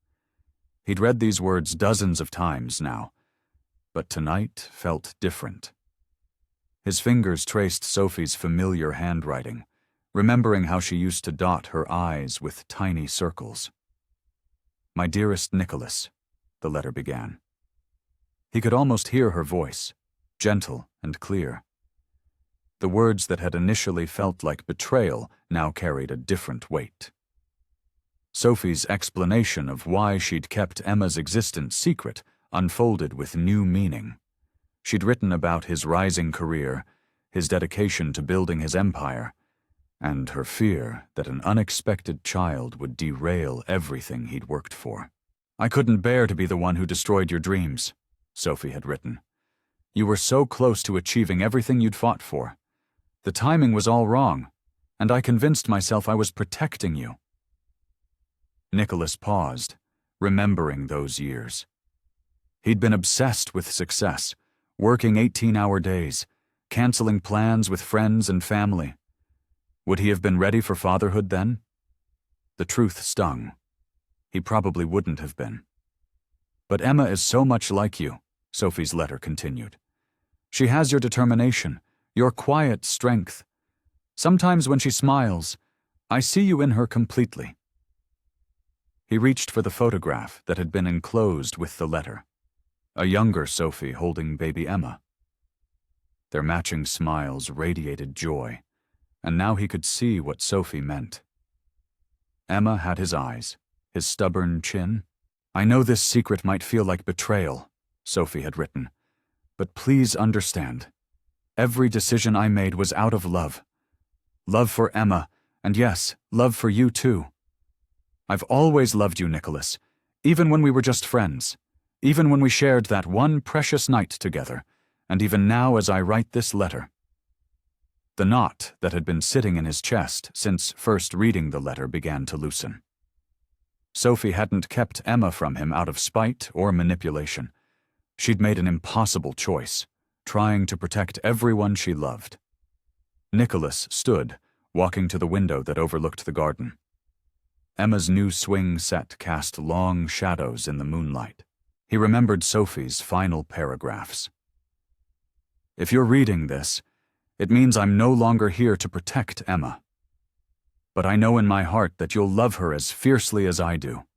He'd read these words dozens of times now, but tonight felt different. His fingers traced Sophie's familiar handwriting, remembering how she used to dot her eyes with tiny circles. "My dearest Nicholas," the letter began. He could almost hear her voice, gentle and clear. The words that had initially felt like betrayal now carried a different weight. Sophie's explanation of why she'd kept Emma's existence secret unfolded with new meaning. She'd written about his rising career, his dedication to building his empire, and her fear that an unexpected child would derail everything he'd worked for. "I couldn't bear to be the one who destroyed your dreams," Sophie had written. "You were so close to achieving everything you'd fought for. The timing was all wrong, and I convinced myself I was protecting you." Nicholas paused, remembering those years. He'd been obsessed with success, working 18-hour days, canceling plans with friends and family. Would he have been ready for fatherhood then? The truth stung. He probably wouldn't have been. "But Emma is so much like you," Sophie's letter continued. "She has your determination, your quiet strength. Sometimes when she smiles, I see you in her completely." He reached for the photograph that had been enclosed with the letter. a younger Sophie holding baby Emma. Their matching smiles radiated joy, and now he could see what Sophie meant. Emma had his eyes, his stubborn chin. "I know this secret might feel like betrayal," Sophie had written, "but please understand. Every decision I made was out of love. Love for Emma, and yes, love for you too. I've always loved you, Nicholas, even when we were just friends, even when we shared that one precious night together, and even now as I write this letter." The knot that had been sitting in his chest since first reading the letter began to loosen. Sophie hadn't kept Emma from him out of spite or manipulation. She'd made an impossible choice, trying to protect everyone she loved. Nicholas stood, walking to the window that overlooked the garden. Emma's new swing set cast long shadows in the moonlight. He remembered Sophie's final paragraphs. "If you're reading this, it means I'm no longer here to protect Emma. But I know in my heart that you'll love her as fiercely as I do.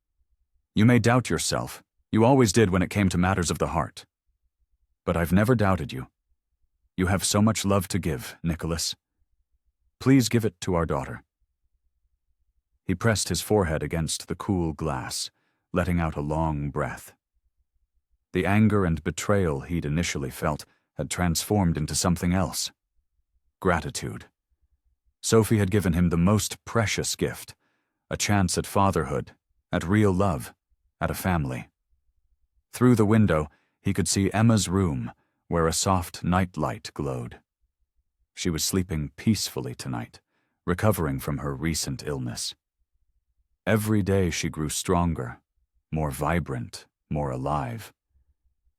You may doubt yourself. You always did when it came to matters of the heart. But I've never doubted you. You have so much love to give, Nicholas. Please give it to our daughter." He pressed his forehead against the cool glass, letting out a long breath. The anger and betrayal he'd initially felt had transformed into something else. Gratitude. Sophie had given him the most precious gift, a chance at fatherhood, at real love, at a family. Through the window, he could see Emma's room, where a soft night light glowed. She was sleeping peacefully tonight, recovering from her recent illness. Every day she grew stronger, more vibrant, more alive.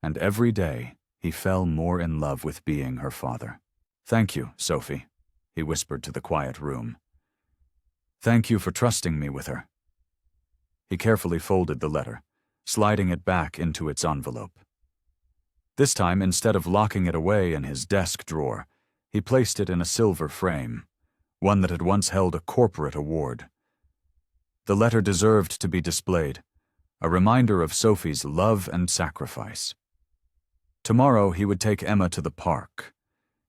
And every day he fell more in love with being her father. "Thank you, Sophie," he whispered to the quiet room. "Thank you for trusting me with her." He carefully folded the letter, sliding it back into its envelope. This time, instead of locking it away in his desk drawer, he placed it in a silver frame, one that had once held a corporate award. The letter deserved to be displayed, a reminder of Sophie's love and sacrifice. Tomorrow he would take Emma to the park.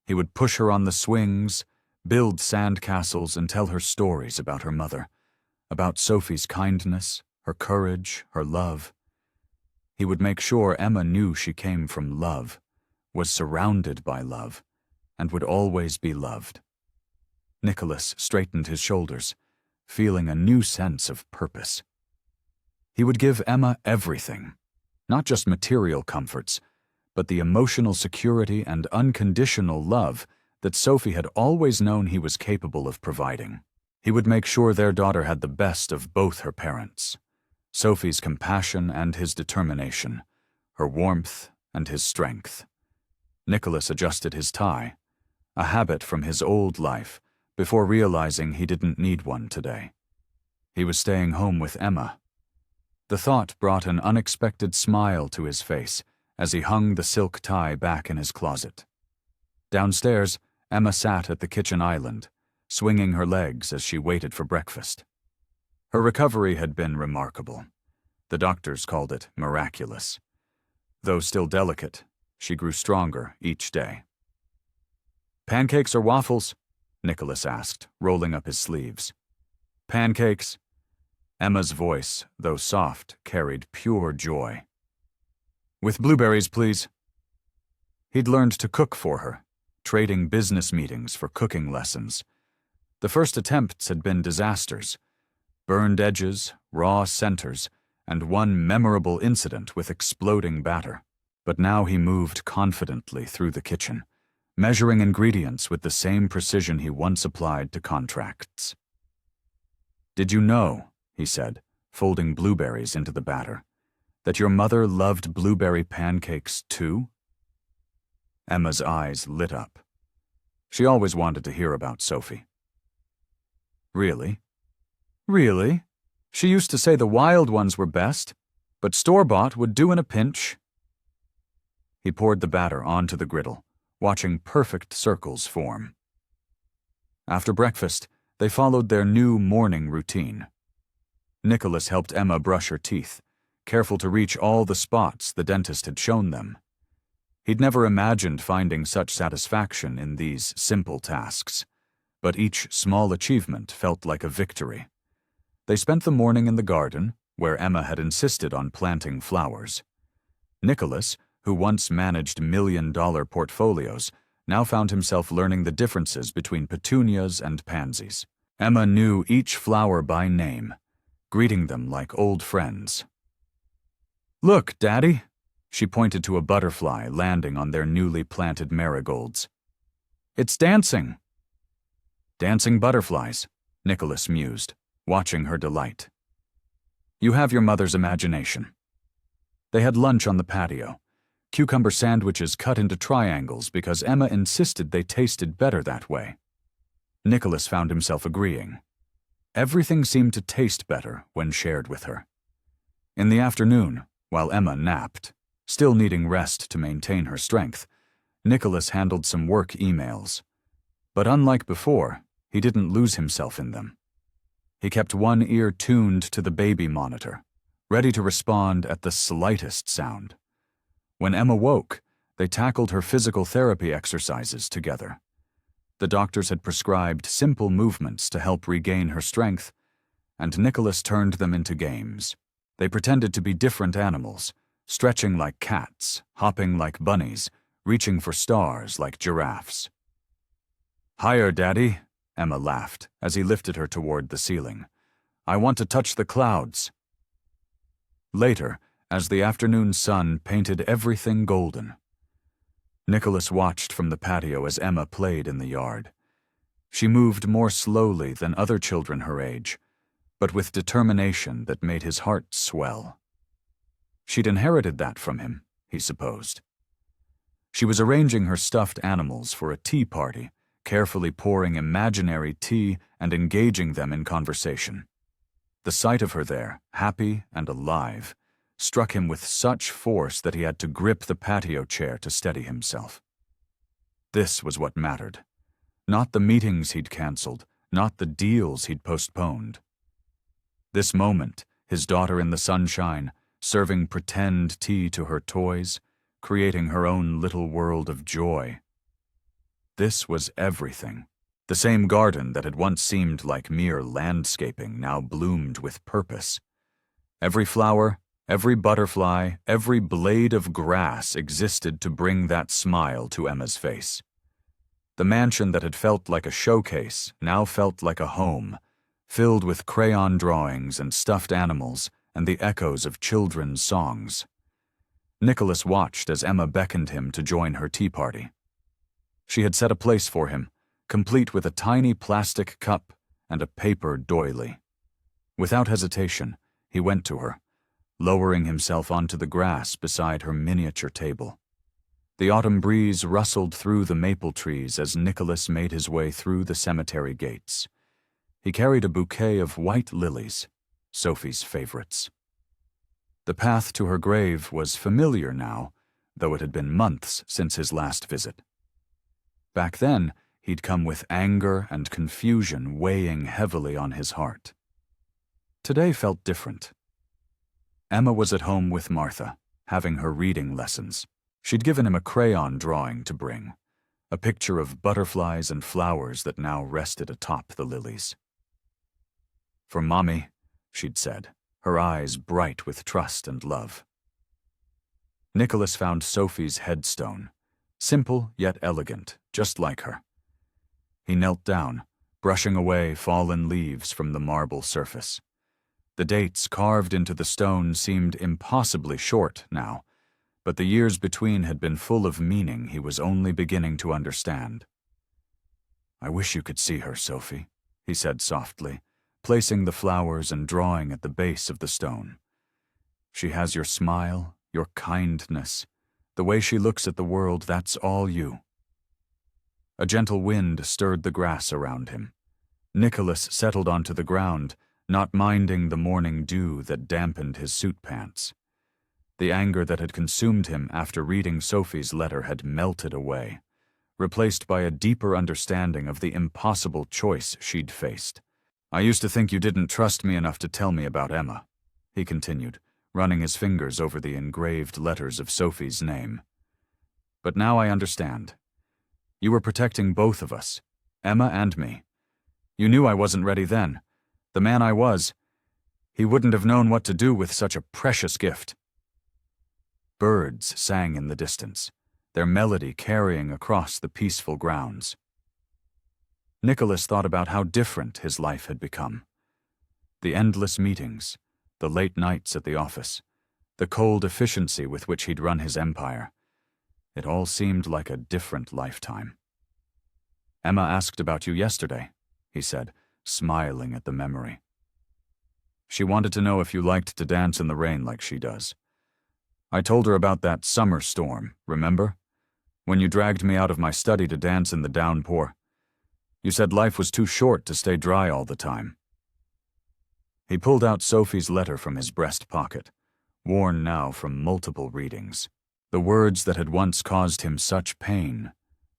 He would push her on the swings, build sandcastles, and tell her stories about her mother, about Sophie's kindness, her courage, her love. He would make sure Emma knew she came from love, was surrounded by love, and would always be loved. Nicholas straightened his shoulders, feeling a new sense of purpose. He would give Emma everything, not just material comforts, but the emotional security and unconditional love that Sophie had always known he was capable of providing. He would make sure their daughter had the best of both her parents, Sophie's compassion and his determination, her warmth and his strength. Nicholas adjusted his tie, a habit from his old life, before realizing he didn't need one today. He was staying home with Emma. The thought brought an unexpected smile to his face as he hung the silk tie back in his closet. Downstairs, Emma sat at the kitchen island, swinging her legs as she waited for breakfast. Her recovery had been remarkable. The doctors called it miraculous. Though still delicate, she grew stronger each day. "Pancakes or waffles?" Nicholas asked, rolling up his sleeves. "Pancakes." Emma's voice, though soft, carried pure joy. "With blueberries, please." He'd learned to cook for her, trading business meetings for cooking lessons. The first attempts had been disasters, burned edges, raw centers, and one memorable incident with exploding batter. But now he moved confidently through the kitchen, measuring ingredients with the same precision he once applied to contracts. "Did you know," he said, folding blueberries into the batter, "that your mother loved blueberry pancakes too?" Emma's eyes lit up. She always wanted to hear about Sophie. "Really? Really? She used to say the wild ones were best, but store-bought would do in a pinch." He poured the batter onto the griddle, watching perfect circles form. After breakfast, they followed their new morning routine. Nicholas helped Emma brush her teeth, careful to reach all the spots the dentist had shown them. He'd never imagined finding such satisfaction in these simple tasks, but each small achievement felt like a victory. They spent the morning in the garden, where Emma had insisted on planting flowers. Nicholas, who once managed million-dollar portfolios, now found himself learning the differences between petunias and pansies. Emma knew each flower by name, greeting them like old friends. "Look, Daddy," she pointed to a butterfly landing on their newly planted marigolds. "It's dancing." "Dancing butterflies," Nicholas mused, watching her delight. "You have your mother's imagination." They had lunch on the patio, cucumber sandwiches cut into triangles because Emma insisted they tasted better that way. Nicholas found himself agreeing. Everything seemed to taste better when shared with her. In the afternoon, while Emma napped, still needing rest to maintain her strength, Nicholas handled some work emails. But unlike before, he didn't lose himself in them. He kept one ear tuned to the baby monitor, ready to respond at the slightest sound. When Emma woke, they tackled her physical therapy exercises together. The doctors had prescribed simple movements to help regain her strength, and Nicholas turned them into games. They pretended to be different animals, stretching like cats, hopping like bunnies, reaching for stars like giraffes. "Higher, Daddy," Emma laughed as he lifted her toward the ceiling. "I want to touch the clouds." Later, as the afternoon sun painted everything golden, Nicholas watched from the patio as Emma played in the yard. She moved more slowly than other children her age, but with determination that made his heart swell. She'd inherited that from him, he supposed. She was arranging her stuffed animals for a tea party, carefully pouring imaginary tea and engaging them in conversation. The sight of her there, happy and alive, struck him with such force that he had to grip the patio chair to steady himself. This was what mattered. Not the meetings he'd canceled, not the deals he'd postponed. This moment, his daughter in the sunshine, serving pretend tea to her toys, creating her own little world of joy. This was everything. The same garden that had once seemed like mere landscaping now bloomed with purpose. Every flower, every butterfly, every blade of grass existed to bring that smile to Emma's face. The mansion that had felt like a showcase now felt like a home, filled with crayon drawings and stuffed animals and the echoes of children's songs. Nicholas watched as Emma beckoned him to join her tea party. She had set a place for him, complete with a tiny plastic cup and a paper doily. Without hesitation, he went to her, lowering himself onto the grass beside her miniature table. The autumn breeze rustled through the maple trees as Nicholas made his way through the cemetery gates. He carried a bouquet of white lilies, Sophie's favorites. The path to her grave was familiar now, though it had been months since his last visit. Back then, he'd come with anger and confusion weighing heavily on his heart. Today felt different. Emma was at home with Martha, having her reading lessons. She'd given him a crayon drawing to bring, a picture of butterflies and flowers that now rested atop the lilies. "For Mommy," she'd said, her eyes bright with trust and love. Nicholas found Sophie's headstone, simple yet elegant, just like her. He knelt down, brushing away fallen leaves from the marble surface. The dates carved into the stone seemed impossibly short now, but the years between had been full of meaning he was only beginning to understand. "I wish you could see her, Sophie," he said softly, placing the flowers and drawing at the base of the stone. "She has your smile, your kindness. The way she looks at the world, that's all you." A gentle wind stirred the grass around him. Nicholas settled onto the ground, not minding the morning dew that dampened his suit pants. The anger that had consumed him after reading Sophie's letter had melted away, replaced by a deeper understanding of the impossible choice she'd faced. "I used to think you didn't trust me enough to tell me about Emma," he continued, running his fingers over the engraved letters of Sophie's name. "But now I understand. You were protecting both of us, Emma and me. You knew I wasn't ready then. The man I was, he wouldn't have known what to do with such a precious gift." Birds sang in the distance, their melody carrying across the peaceful grounds. Nicholas thought about how different his life had become. The endless meetings, the late nights at the office, the cold efficiency with which he'd run his empire. It all seemed like a different lifetime. "Emma asked about you yesterday," he said, smiling at the memory. "She wanted to know if you liked to dance in the rain like she does. I told her about that summer storm, remember? When you dragged me out of my study to dance in the downpour. You said life was too short to stay dry all the time." He pulled out Sophie's letter from his breast pocket, worn now from multiple readings. The words that had once caused him such pain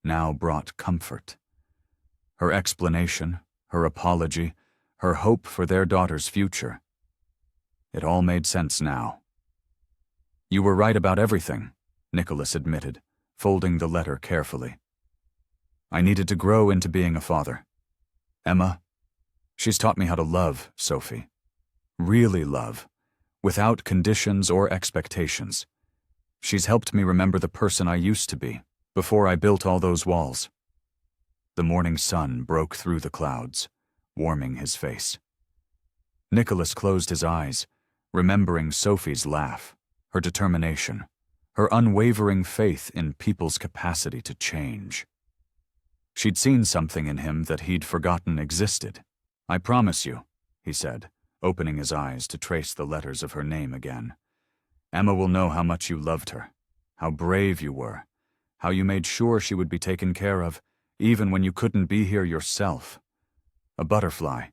now brought comfort. Her explanation, her apology, her hope for their daughter's future. It all made sense now. "You were right about everything," Nicholas admitted, folding the letter carefully. "I needed to grow into being a father. Emma, she's taught me how to love, Sophie. Really love, without conditions or expectations. She's helped me remember the person I used to be, before I built all those walls." The morning sun broke through the clouds, warming his face. Nicholas closed his eyes, remembering Sophie's laugh, her determination, her unwavering faith in people's capacity to change. She'd seen something in him that he'd forgotten existed. "I promise you," he said, opening his eyes to trace the letters of her name again. "Emma will know how much you loved her, how brave you were, how you made sure she would be taken care of, even when you couldn't be here yourself. A butterfly,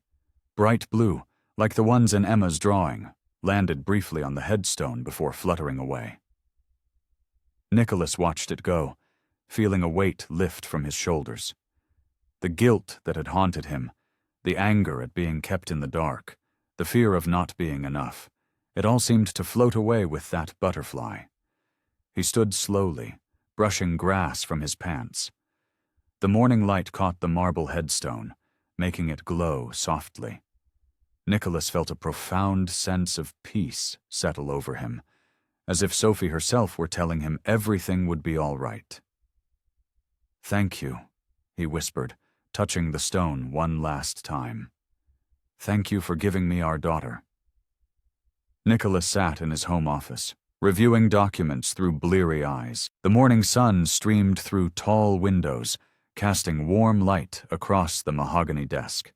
bright blue, like the ones in Emma's drawing, landed briefly on the headstone before fluttering away." Nicholas watched it go, feeling a weight lift from his shoulders. The guilt that had haunted him, the anger at being kept in the dark, the fear of not being enough, it all seemed to float away with that butterfly. He stood slowly, brushing grass from his pants. The morning light caught the marble headstone, making it glow softly. Nicholas felt a profound sense of peace settle over him, as if Sophie herself were telling him everything would be all right. "Thank you," he whispered, touching the stone one last time. "Thank you for giving me our daughter." Nicholas sat in his home office, reviewing documents through bleary eyes. The morning sun streamed through tall windows, casting warm light across the mahogany desk.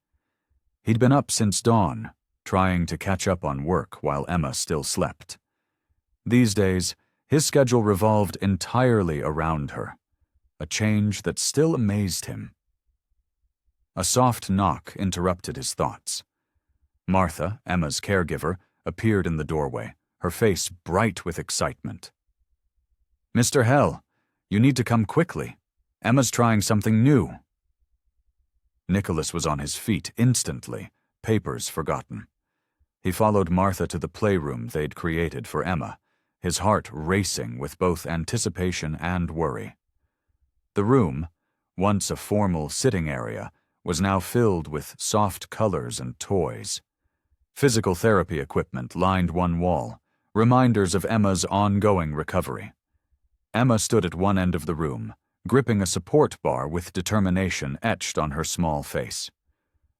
He'd been up since dawn, trying to catch up on work while Emma still slept. These days, his schedule revolved entirely around her, a change that still amazed him. A soft knock interrupted his thoughts. Martha, Emma's caregiver, appeared in the doorway, her face bright with excitement. "Mr. Hell, you need to come quickly. Emma's trying something new." Nicholas was on his feet instantly, papers forgotten. He followed Martha to the playroom they'd created for Emma, his heart racing with both anticipation and worry. The room, once a formal sitting area, was now filled with soft colors and toys. Physical therapy equipment lined one wall, reminders of Emma's ongoing recovery. Emma stood at one end of the room, gripping a support bar with determination etched on her small face.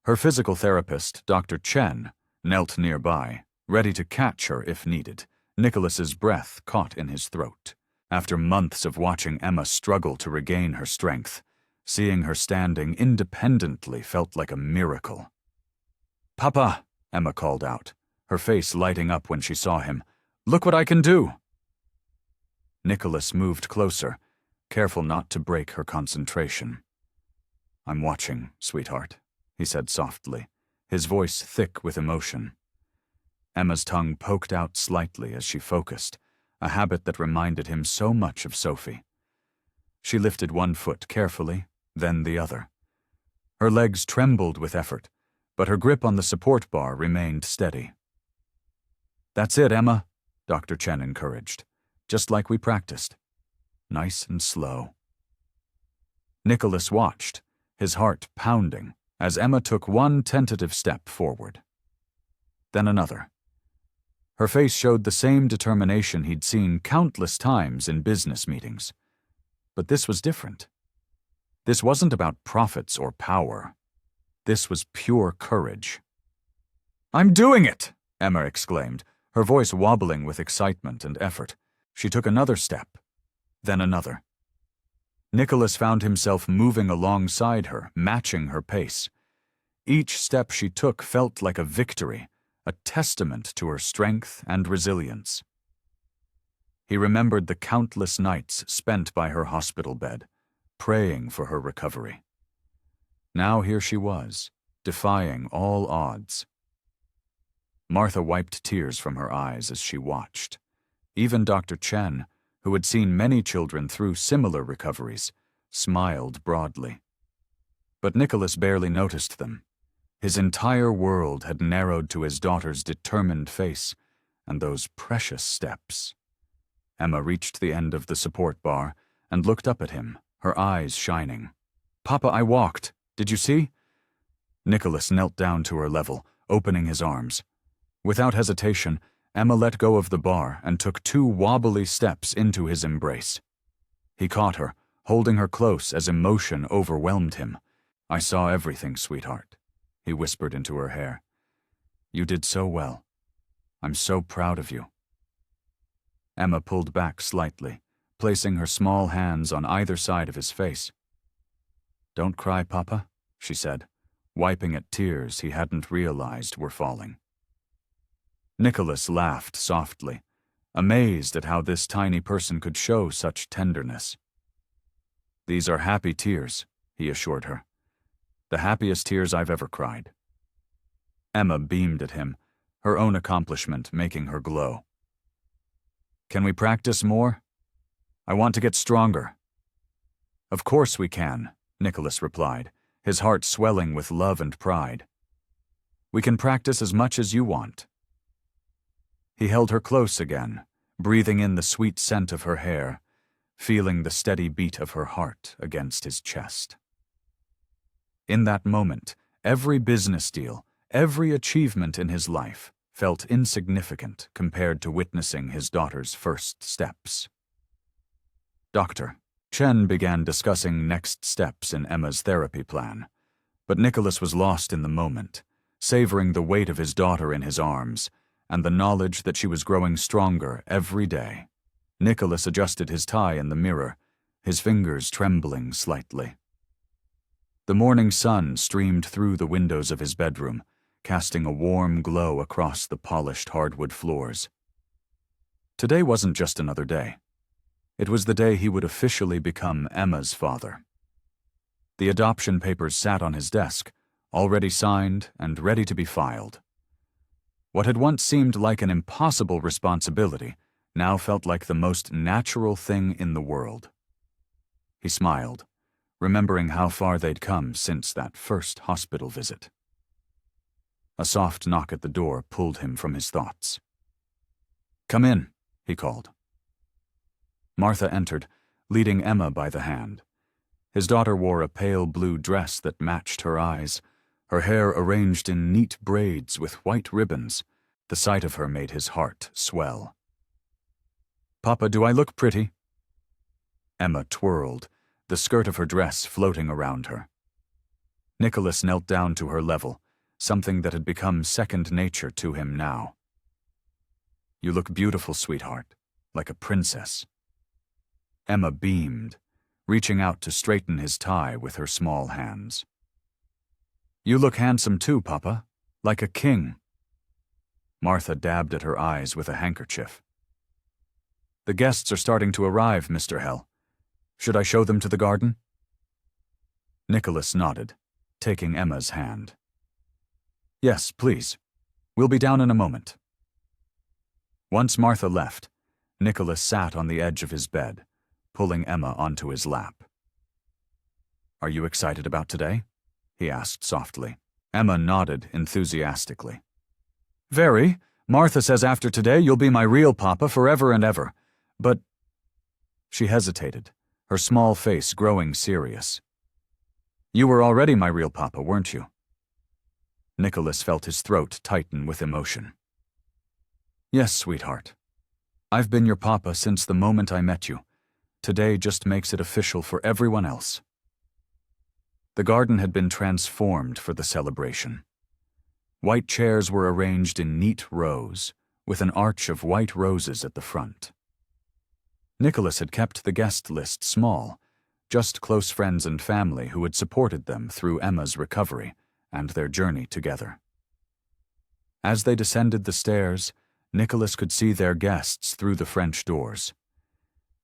Her physical therapist, Dr. Chen, knelt nearby, ready to catch her if needed, Nicholas's breath caught in his throat. After months of watching Emma struggle to regain her strength, seeing her standing independently felt like a miracle. "Papa," Emma called out, her face lighting up when she saw him. "Look what I can do!" Nicholas moved closer, careful not to break her concentration. "I'm watching, sweetheart," he said softly, his voice thick with emotion. Emma's tongue poked out slightly as she focused, a habit that reminded him so much of Sophie. She lifted one foot carefully, then the other. Her legs trembled with effort, but her grip on the support bar remained steady. "That's it, Emma. Dr. Chen encouraged. Just like we practiced. Nice and slow. Nicholas watched, his heart pounding, as Emma took one tentative step forward. Then another. Her face showed the same determination he'd seen countless times in business meetings. But this was different. This wasn't about profits or power. This was pure courage. "I'm doing it!" Emma exclaimed, her voice wobbling with excitement and effort. She took another step, then another. Nicholas found himself moving alongside her, matching her pace. Each step she took felt like a victory, a testament to her strength and resilience. He remembered the countless nights spent by her hospital bed, praying for her recovery. Now here she was, defying all odds. Martha wiped tears from her eyes as she watched. Even Dr. Chen, who had seen many children through similar recoveries, smiled broadly. But Nicholas barely noticed them. His entire world had narrowed to his daughter's determined face and those precious steps. Emma reached the end of the support bar and looked up at him, her eyes shining. "Papa, I walked. Did you see?" Nicholas knelt down to her level, opening his arms. Without hesitation, Emma let go of the bar and took 2 wobbly steps into his embrace. He caught her, holding her close as emotion overwhelmed him. "I saw everything, sweetheart," he whispered into her hair. "You did so well. I'm so proud of you." Emma pulled back slightly, placing her small hands on either side of his face. "Don't cry, Papa," she said, wiping at tears he hadn't realized were falling. Nicholas laughed softly, amazed at how this tiny person could show such tenderness. "These are happy tears," he assured her. "The happiest tears I've ever cried." Emma beamed at him, her own accomplishment making her glow. "Can we practice more? I want to get stronger." "Of course we can," Nicholas replied, his heart swelling with love and pride. "We can practice as much as you want." He held her close again, breathing in the sweet scent of her hair, feeling the steady beat of her heart against his chest. In that moment, every business deal, every achievement in his life felt insignificant compared to witnessing his daughter's first steps. Dr. Chen began discussing next steps in Emma's therapy plan, but Nicholas was lost in the moment, savoring the weight of his daughter in his arms and the knowledge that she was growing stronger every day. Nicholas adjusted his tie in the mirror, his fingers trembling slightly. The morning sun streamed through the windows of his bedroom, casting a warm glow across the polished hardwood floors. Today wasn't just another day. It was the day he would officially become Emma's father. The adoption papers sat on his desk, already signed and ready to be filed. What had once seemed like an impossible responsibility now felt like the most natural thing in the world. He smiled, remembering how far they'd come since that first hospital visit. A soft knock at the door pulled him from his thoughts. "Come in," he called. Martha entered, leading Emma by the hand. His daughter wore a pale blue dress that matched her eyes, her hair arranged in neat braids with white ribbons. The sight of her made his heart swell. "Papa, do I look pretty?" Emma twirled, the skirt of her dress floating around her. Nicholas knelt down to her level, something that had become second nature to him now. "You look beautiful, sweetheart, like a princess." Emma beamed, reaching out to straighten his tie with her small hands. "You look handsome too, Papa, like a king." Martha dabbed at her eyes with a handkerchief. "The guests are starting to arrive, Mr. Hell. Should I show them to the garden?" Nicholas nodded, taking Emma's hand. "Yes, please. We'll be down in a moment." Once Martha left, Nicholas sat on the edge of his bed, pulling Emma onto his lap. "Are you excited about today?" he asked softly. Emma nodded enthusiastically. "Very. Martha says after today you'll be my real papa forever and ever. But—" She hesitated, her small face growing serious. "You were already my real papa, weren't you?" Nicholas felt his throat tighten with emotion. "Yes, sweetheart. I've been your papa since the moment I met you. Today just makes it official for everyone else." The garden had been transformed for the celebration. White chairs were arranged in neat rows, with an arch of white roses at the front. Nicholas had kept the guest list small, just close friends and family who had supported them through Emma's recovery and their journey together. As they descended the stairs, Nicholas could see their guests through the French doors.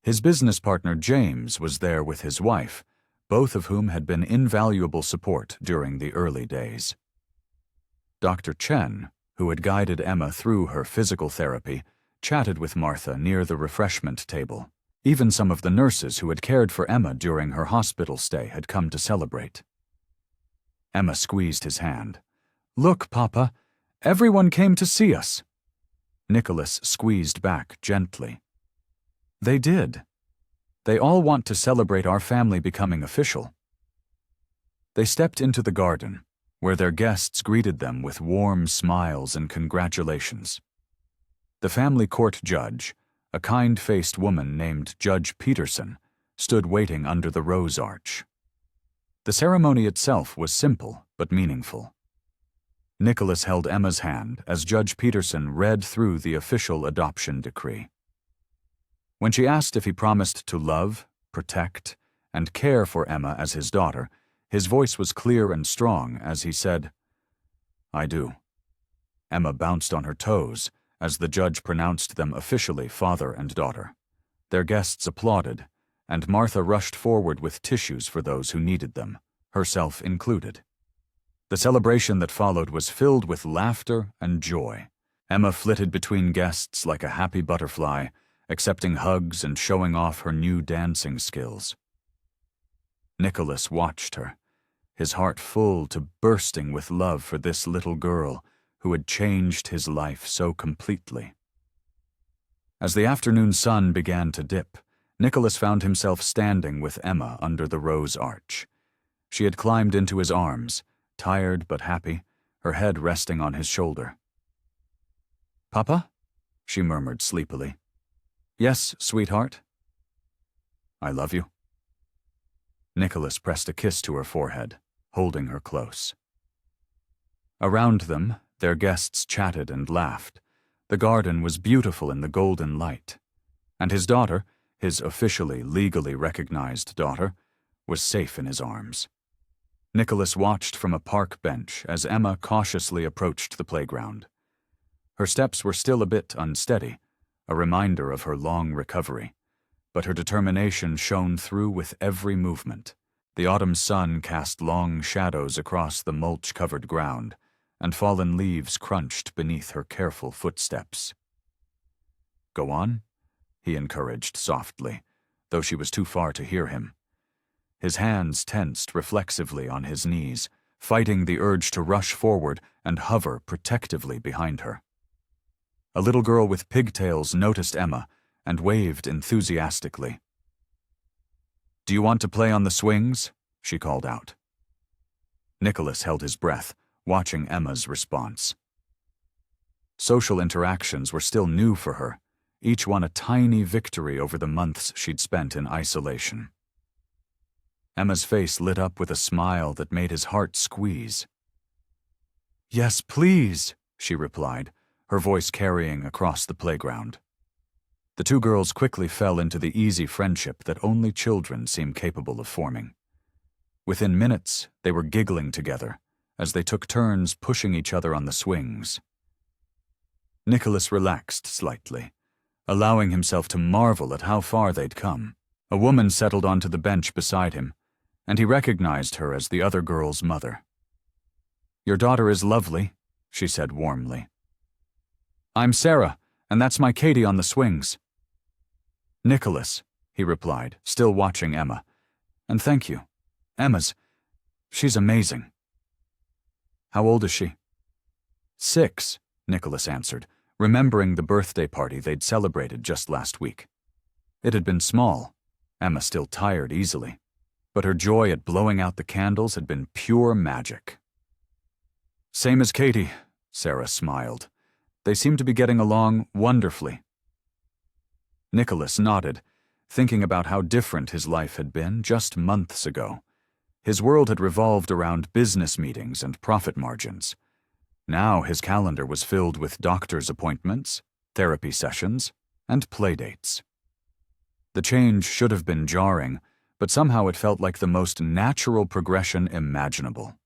His business partner James was there with his wife, both of whom had been invaluable support during the early days. Dr. Chen, who had guided Emma through her physical therapy, chatted with Martha near the refreshment table. Even some of the nurses who had cared for Emma during her hospital stay had come to celebrate. Emma squeezed his hand. "Look, Papa, everyone came to see us." Nicholas squeezed back gently. "They did. They all want to celebrate our family becoming official." They stepped into the garden, where their guests greeted them with warm smiles and congratulations. The family court judge, a kind-faced woman named Judge Peterson, stood waiting under the rose arch. The ceremony itself was simple but meaningful. Nicholas held Emma's hand as Judge Peterson read through the official adoption decree. When she asked if he promised to love, protect, and care for Emma as his daughter, his voice was clear and strong as he said, "I do." Emma bounced on her toes as the judge pronounced them officially father and daughter. Their guests applauded, and Martha rushed forward with tissues for those who needed them, herself included. The celebration that followed was filled with laughter and joy. Emma flitted between guests like a happy butterfly, accepting hugs and showing off her new dancing skills. Nicholas watched her, his heart full to bursting with love for this little girl who had changed his life so completely. As the afternoon sun began to dip, Nicholas found himself standing with Emma under the rose arch. She had climbed into his arms, tired but happy, her head resting on his shoulder. "Papa?" she murmured sleepily. "Yes, sweetheart." "I love you." Nicholas pressed a kiss to her forehead, holding her close. Around them, their guests chatted and laughed. The garden was beautiful in the golden light, and his daughter, his officially, legally recognized daughter, was safe in his arms. Nicholas watched from a park bench as Emma cautiously approached the playground. Her steps were still a bit unsteady, a reminder of her long recovery, but her determination shone through with every movement. The autumn sun cast long shadows across the mulch-covered ground, and fallen leaves crunched beneath her careful footsteps. "Go on," he encouraged softly, though she was too far to hear him. His hands tensed reflexively on his knees, fighting the urge to rush forward and hover protectively behind her. A little girl with pigtails noticed Emma and waved enthusiastically. "Do you want to play on the swings?" she called out. Nicholas held his breath, watching Emma's response. Social interactions were still new for her, each one a tiny victory over the months she'd spent in isolation. Emma's face lit up with a smile that made his heart squeeze. "Yes, please," she replied, her voice carrying across the playground. The two girls quickly fell into the easy friendship that only children seem capable of forming. Within minutes, they were giggling together as they took turns pushing each other on the swings. Nicholas relaxed slightly, allowing himself to marvel at how far they'd come. A woman settled onto the bench beside him, and he recognized her as the other girl's mother. "Your daughter is lovely," she said warmly. "I'm Sarah, and that's my Katie on the swings." "Nicholas," he replied, still watching Emma. "And thank you. She's amazing." "How old is she?" "6," Nicholas answered, remembering the birthday party they'd celebrated just last week. It had been small, Emma still tired easily, but her joy at blowing out the candles had been pure magic. "Same as Katie," Sarah smiled. "They seem to be getting along wonderfully." Nicholas nodded, thinking about how different his life had been just months ago. His world had revolved around business meetings and profit margins. Now his calendar was filled with doctor's appointments, therapy sessions, and playdates. The change should have been jarring, but somehow it felt like the most natural progression imaginable.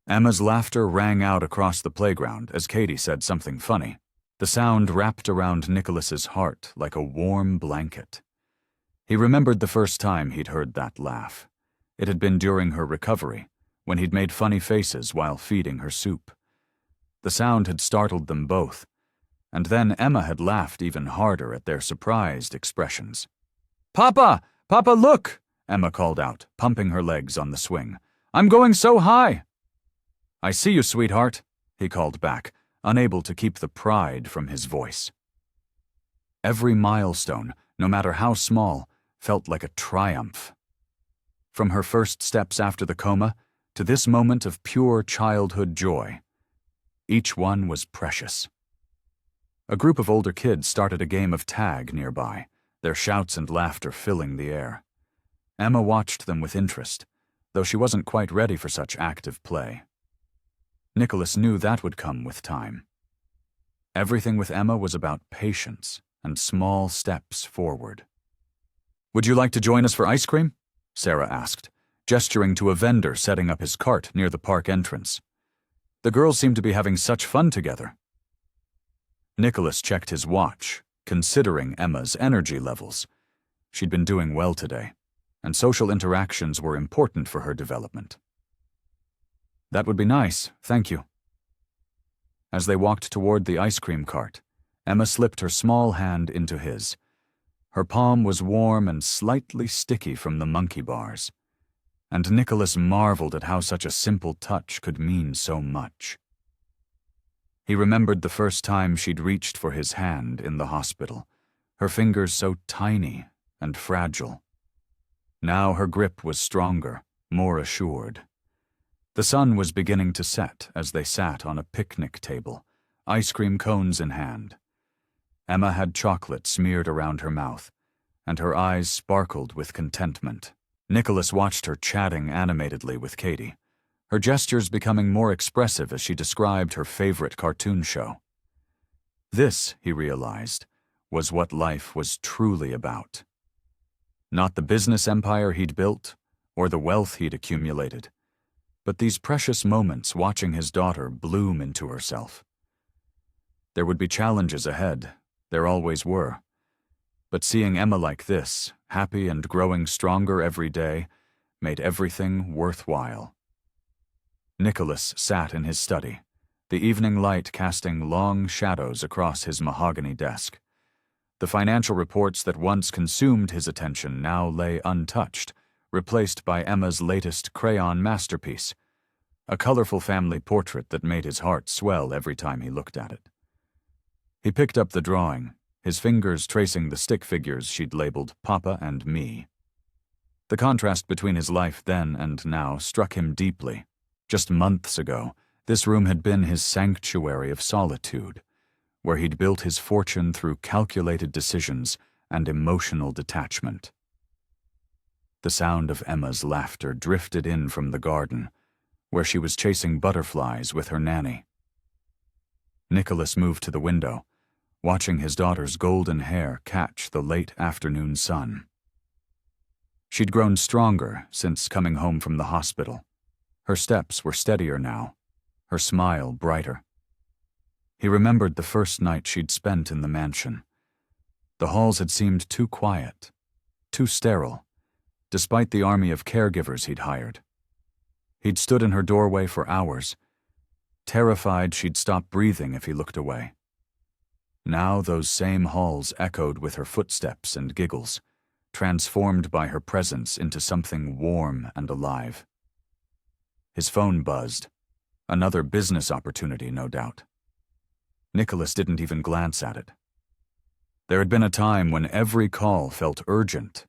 Emma's laughter rang out across the playground as Katie said something funny. The sound wrapped around Nicholas's heart like a warm blanket. He remembered the first time he'd heard that laugh. It had been during her recovery, when he'd made funny faces while feeding her soup. The sound had startled them both, and then Emma had laughed even harder at their surprised expressions. "Papa! Papa, look!" Emma called out, pumping her legs on the swing. "I'm going so high!" "I see you, sweetheart," he called back, unable to keep the pride from his voice. Every milestone, no matter how small, felt like a triumph. From her first steps after the coma to this moment of pure childhood joy, each one was precious. A group of older kids started a game of tag nearby, their shouts and laughter filling the air. Emma watched them with interest, though she wasn't quite ready for such active play. Nicholas knew that would come with time. Everything with Emma was about patience and small steps forward. "Would you like to join us for ice cream?" Sarah asked, gesturing to a vendor setting up his cart near the park entrance. The girls seemed to be having such fun together. Nicholas checked his watch, considering Emma's energy levels. She'd been doing well today, and social interactions were important for her development. "That would be nice, thank you." As they walked toward the ice cream cart, Emma slipped her small hand into his. Her palm was warm and slightly sticky from the monkey bars, and Nicholas marveled at how such a simple touch could mean so much. He remembered the first time she'd reached for his hand in the hospital, her fingers so tiny and fragile. Now her grip was stronger, more assured. The sun was beginning to set as they sat on a picnic table, ice cream cones in hand. Emma had chocolate smeared around her mouth, and her eyes sparkled with contentment. Nicholas watched her chatting animatedly with Katie, her gestures becoming more expressive as she described her favorite cartoon show. This, he realized, was what life was truly about. Not the business empire he'd built, or the wealth he'd accumulated, but these precious moments watching his daughter bloom into herself. There would be challenges ahead, there always were. But seeing Emma like this, happy and growing stronger every day, made everything worthwhile. Nicholas sat in his study, the evening light casting long shadows across his mahogany desk. The financial reports that once consumed his attention now lay untouched, replaced by Emma's latest crayon masterpiece, a colorful family portrait that made his heart swell every time he looked at it. He picked up the drawing, his fingers tracing the stick figures she'd labeled Papa and Me. The contrast between his life then and now struck him deeply. Just months ago, this room had been his sanctuary of solitude, where he'd built his fortune through calculated decisions and emotional detachment. The sound of Emma's laughter drifted in from the garden, where she was chasing butterflies with her nanny. Nicholas moved to the window, watching his daughter's golden hair catch the late afternoon sun. She'd grown stronger since coming home from the hospital. Her steps were steadier now, her smile brighter. He remembered the first night she'd spent in the mansion. The halls had seemed too quiet, too sterile, despite the army of caregivers he'd hired. He'd stood in her doorway for hours, terrified she'd stop breathing if he looked away. Now those same halls echoed with her footsteps and giggles, transformed by her presence into something warm and alive. His phone buzzed. Another business opportunity, no doubt. Nicholas didn't even glance at it. There had been a time when every call felt urgent,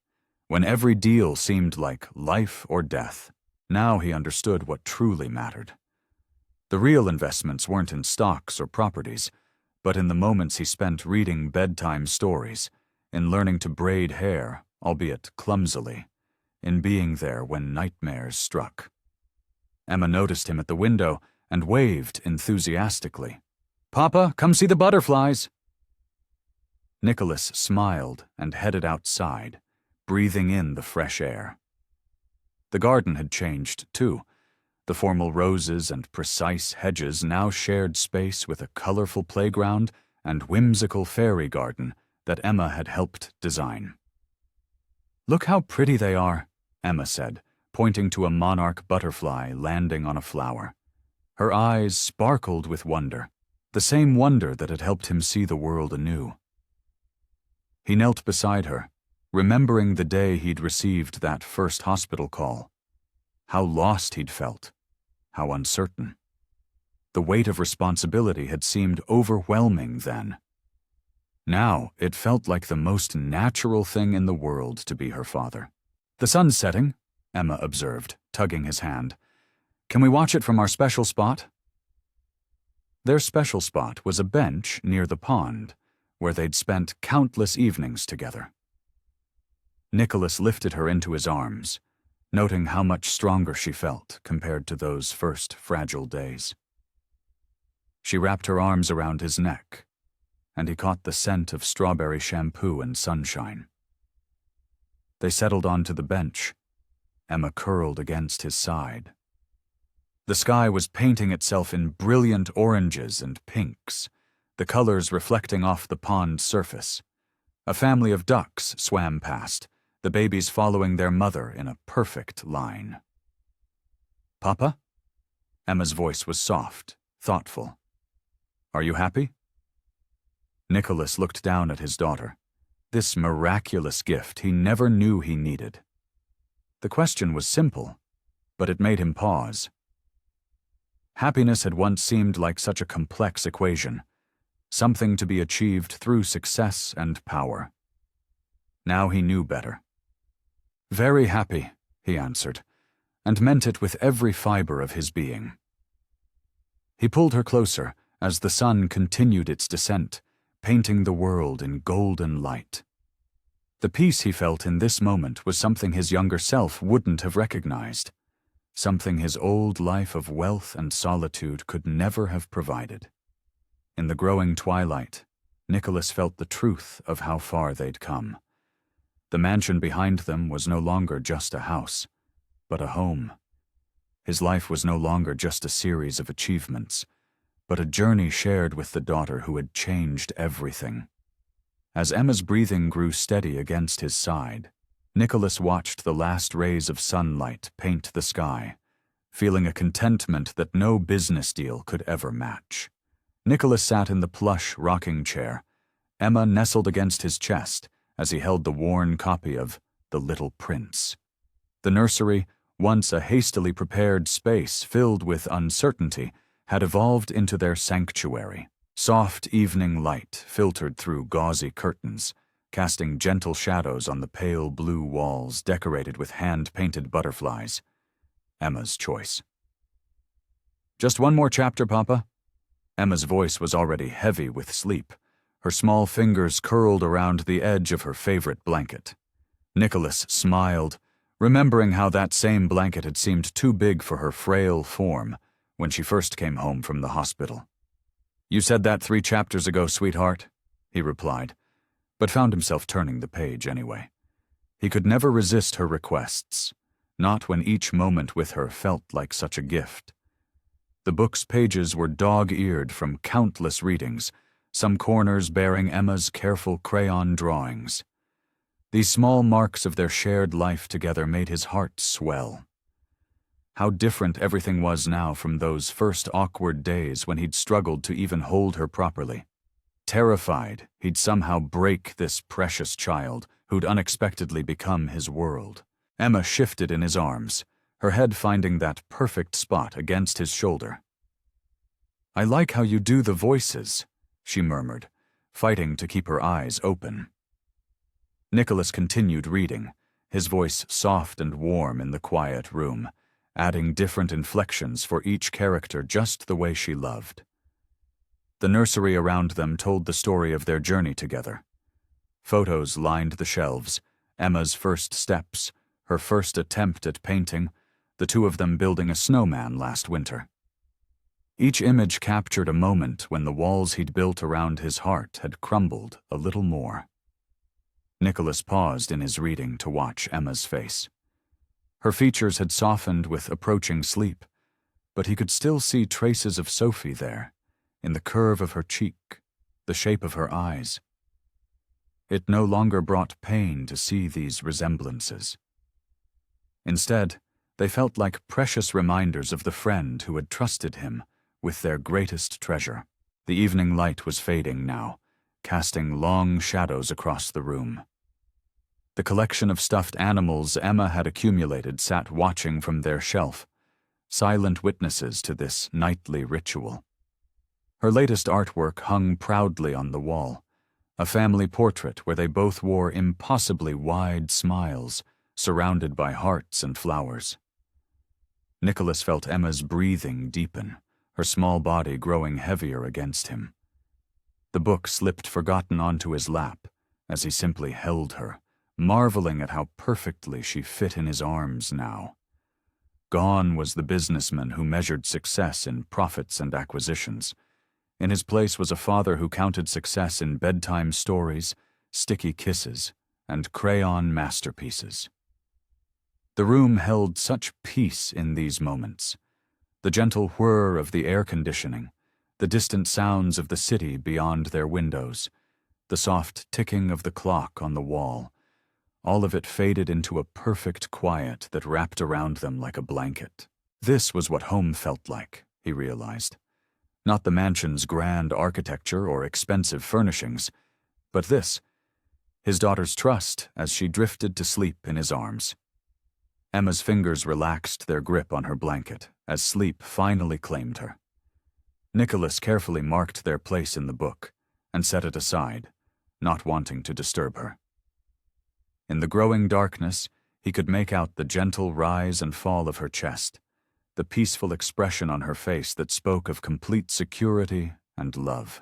when every deal seemed like life or death. Now he understood what truly mattered. The real investments weren't in stocks or properties, but in the moments he spent reading bedtime stories, in learning to braid hair, albeit clumsily, in being there when nightmares struck. Emma noticed him at the window and waved enthusiastically. "Papa, come see the butterflies!" Nicholas smiled and headed outside, breathing in the fresh air. The garden had changed, too. The formal roses and precise hedges now shared space with a colorful playground and whimsical fairy garden that Emma had helped design. "Look how pretty they are," Emma said, pointing to a monarch butterfly landing on a flower. Her eyes sparkled with wonder, the same wonder that had helped him see the world anew. He knelt beside her, remembering the day he'd received that first hospital call. How lost he'd felt, how uncertain. The weight of responsibility had seemed overwhelming then. Now it felt like the most natural thing in the world to be her father. "The sun's setting," Emma observed, tugging his hand. "Can we watch it from our special spot?" Their special spot was a bench near the pond, where they'd spent countless evenings together. Nicholas lifted her into his arms, noting how much stronger she felt compared to those first fragile days. She wrapped her arms around his neck, and he caught the scent of strawberry shampoo and sunshine. They settled onto the bench, Emma curled against his side. The sky was painting itself in brilliant oranges and pinks, the colors reflecting off the pond's surface. A family of ducks swam past, the babies following their mother in a perfect line. "Papa?" Emma's voice was soft, thoughtful. "Are you happy?" Nicholas looked down at his daughter, this miraculous gift he never knew he needed. The question was simple, but it made him pause. Happiness had once seemed like such a complex equation, something to be achieved through success and power. Now he knew better. "Very happy," he answered, and meant it with every fiber of his being. He pulled her closer as the sun continued its descent, painting the world in golden light. The peace he felt in this moment was something his younger self wouldn't have recognized, something his old life of wealth and solitude could never have provided. In the growing twilight, Nicholas felt the truth of how far they'd come. The mansion behind them was no longer just a house, but a home. His life was no longer just a series of achievements, but a journey shared with the daughter who had changed everything. As Emma's breathing grew steady against his side, Nicholas watched the last rays of sunlight paint the sky, feeling a contentment that no business deal could ever match. Nicholas sat in the plush rocking chair, Emma nestled against his chest as he held the worn copy of The Little Prince. The nursery, once a hastily prepared space filled with uncertainty, had evolved into their sanctuary. Soft evening light filtered through gauzy curtains, casting gentle shadows on the pale blue walls decorated with hand-painted butterflies. Emma's choice. "Just one more chapter, Papa?" Emma's voice was already heavy with sleep, her small fingers curled around the edge of her favorite blanket. Nicholas smiled, remembering how that same blanket had seemed too big for her frail form when she first came home from the hospital. "You said that 3 chapters ago, sweetheart," he replied, but found himself turning the page anyway. He could never resist her requests, not when each moment with her felt like such a gift. The book's pages were dog-eared from countless readings, some corners bearing Emma's careful crayon drawings. These small marks of their shared life together made his heart swell. How different everything was now from those first awkward days when he'd struggled to even hold her properly. Terrified he'd somehow break this precious child who'd unexpectedly become his world. Emma shifted in his arms, her head finding that perfect spot against his shoulder. "I like how you do the voices," she murmured, fighting to keep her eyes open. Nicholas continued reading, his voice soft and warm in the quiet room, adding different inflections for each character just the way she loved. The nursery around them told the story of their journey together. Photos lined the shelves, Emma's first steps, her first attempt at painting, the two of them building a snowman last winter. Each image captured a moment when the walls he'd built around his heart had crumbled a little more. Nicholas paused in his reading to watch Emma's face. Her features had softened with approaching sleep, but he could still see traces of Sophie there, in the curve of her cheek, the shape of her eyes. It no longer brought pain to see these resemblances. Instead, they felt like precious reminders of the friend who had trusted him with their greatest treasure. The evening light was fading now, casting long shadows across the room. The collection of stuffed animals Emma had accumulated sat watching from their shelf, silent witnesses to this nightly ritual. Her latest artwork hung proudly on the wall, a family portrait where they both wore impossibly wide smiles, surrounded by hearts and flowers. Nicholas felt Emma's breathing deepen, her small body growing heavier against him. The book slipped forgotten onto his lap as he simply held her, marveling at how perfectly she fit in his arms now. Gone was the businessman who measured success in profits and acquisitions. In his place was a father who counted success in bedtime stories, sticky kisses, and crayon masterpieces. The room held such peace in these moments. The gentle whir of the air conditioning, the distant sounds of the city beyond their windows, the soft ticking of the clock on the wall, all of it faded into a perfect quiet that wrapped around them like a blanket. This was what home felt like, he realized. Not the mansion's grand architecture or expensive furnishings, but this, his daughter's trust as she drifted to sleep in his arms. Emma's fingers relaxed their grip on her blanket as sleep finally claimed her. Nicholas carefully marked their place in the book and set it aside, not wanting to disturb her. In the growing darkness, he could make out the gentle rise and fall of her chest, the peaceful expression on her face that spoke of complete security and love.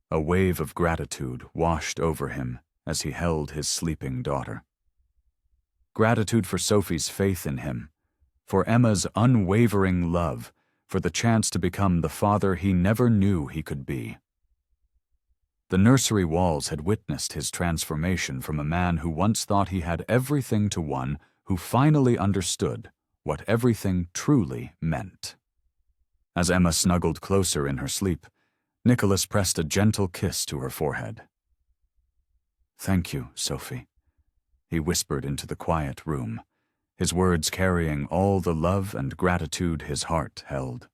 A wave of gratitude washed over him as he held his sleeping daughter. Gratitude for Sophie's faith in him, for Emma's unwavering love, for the chance to become the father he never knew he could be. The nursery walls had witnessed his transformation from a man who once thought he had everything to one who finally understood what everything truly meant. As Emma snuggled closer in her sleep, Nicholas pressed a gentle kiss to her forehead. "Thank you, Sophie," he whispered into the quiet room, his words carrying all the love and gratitude his heart held.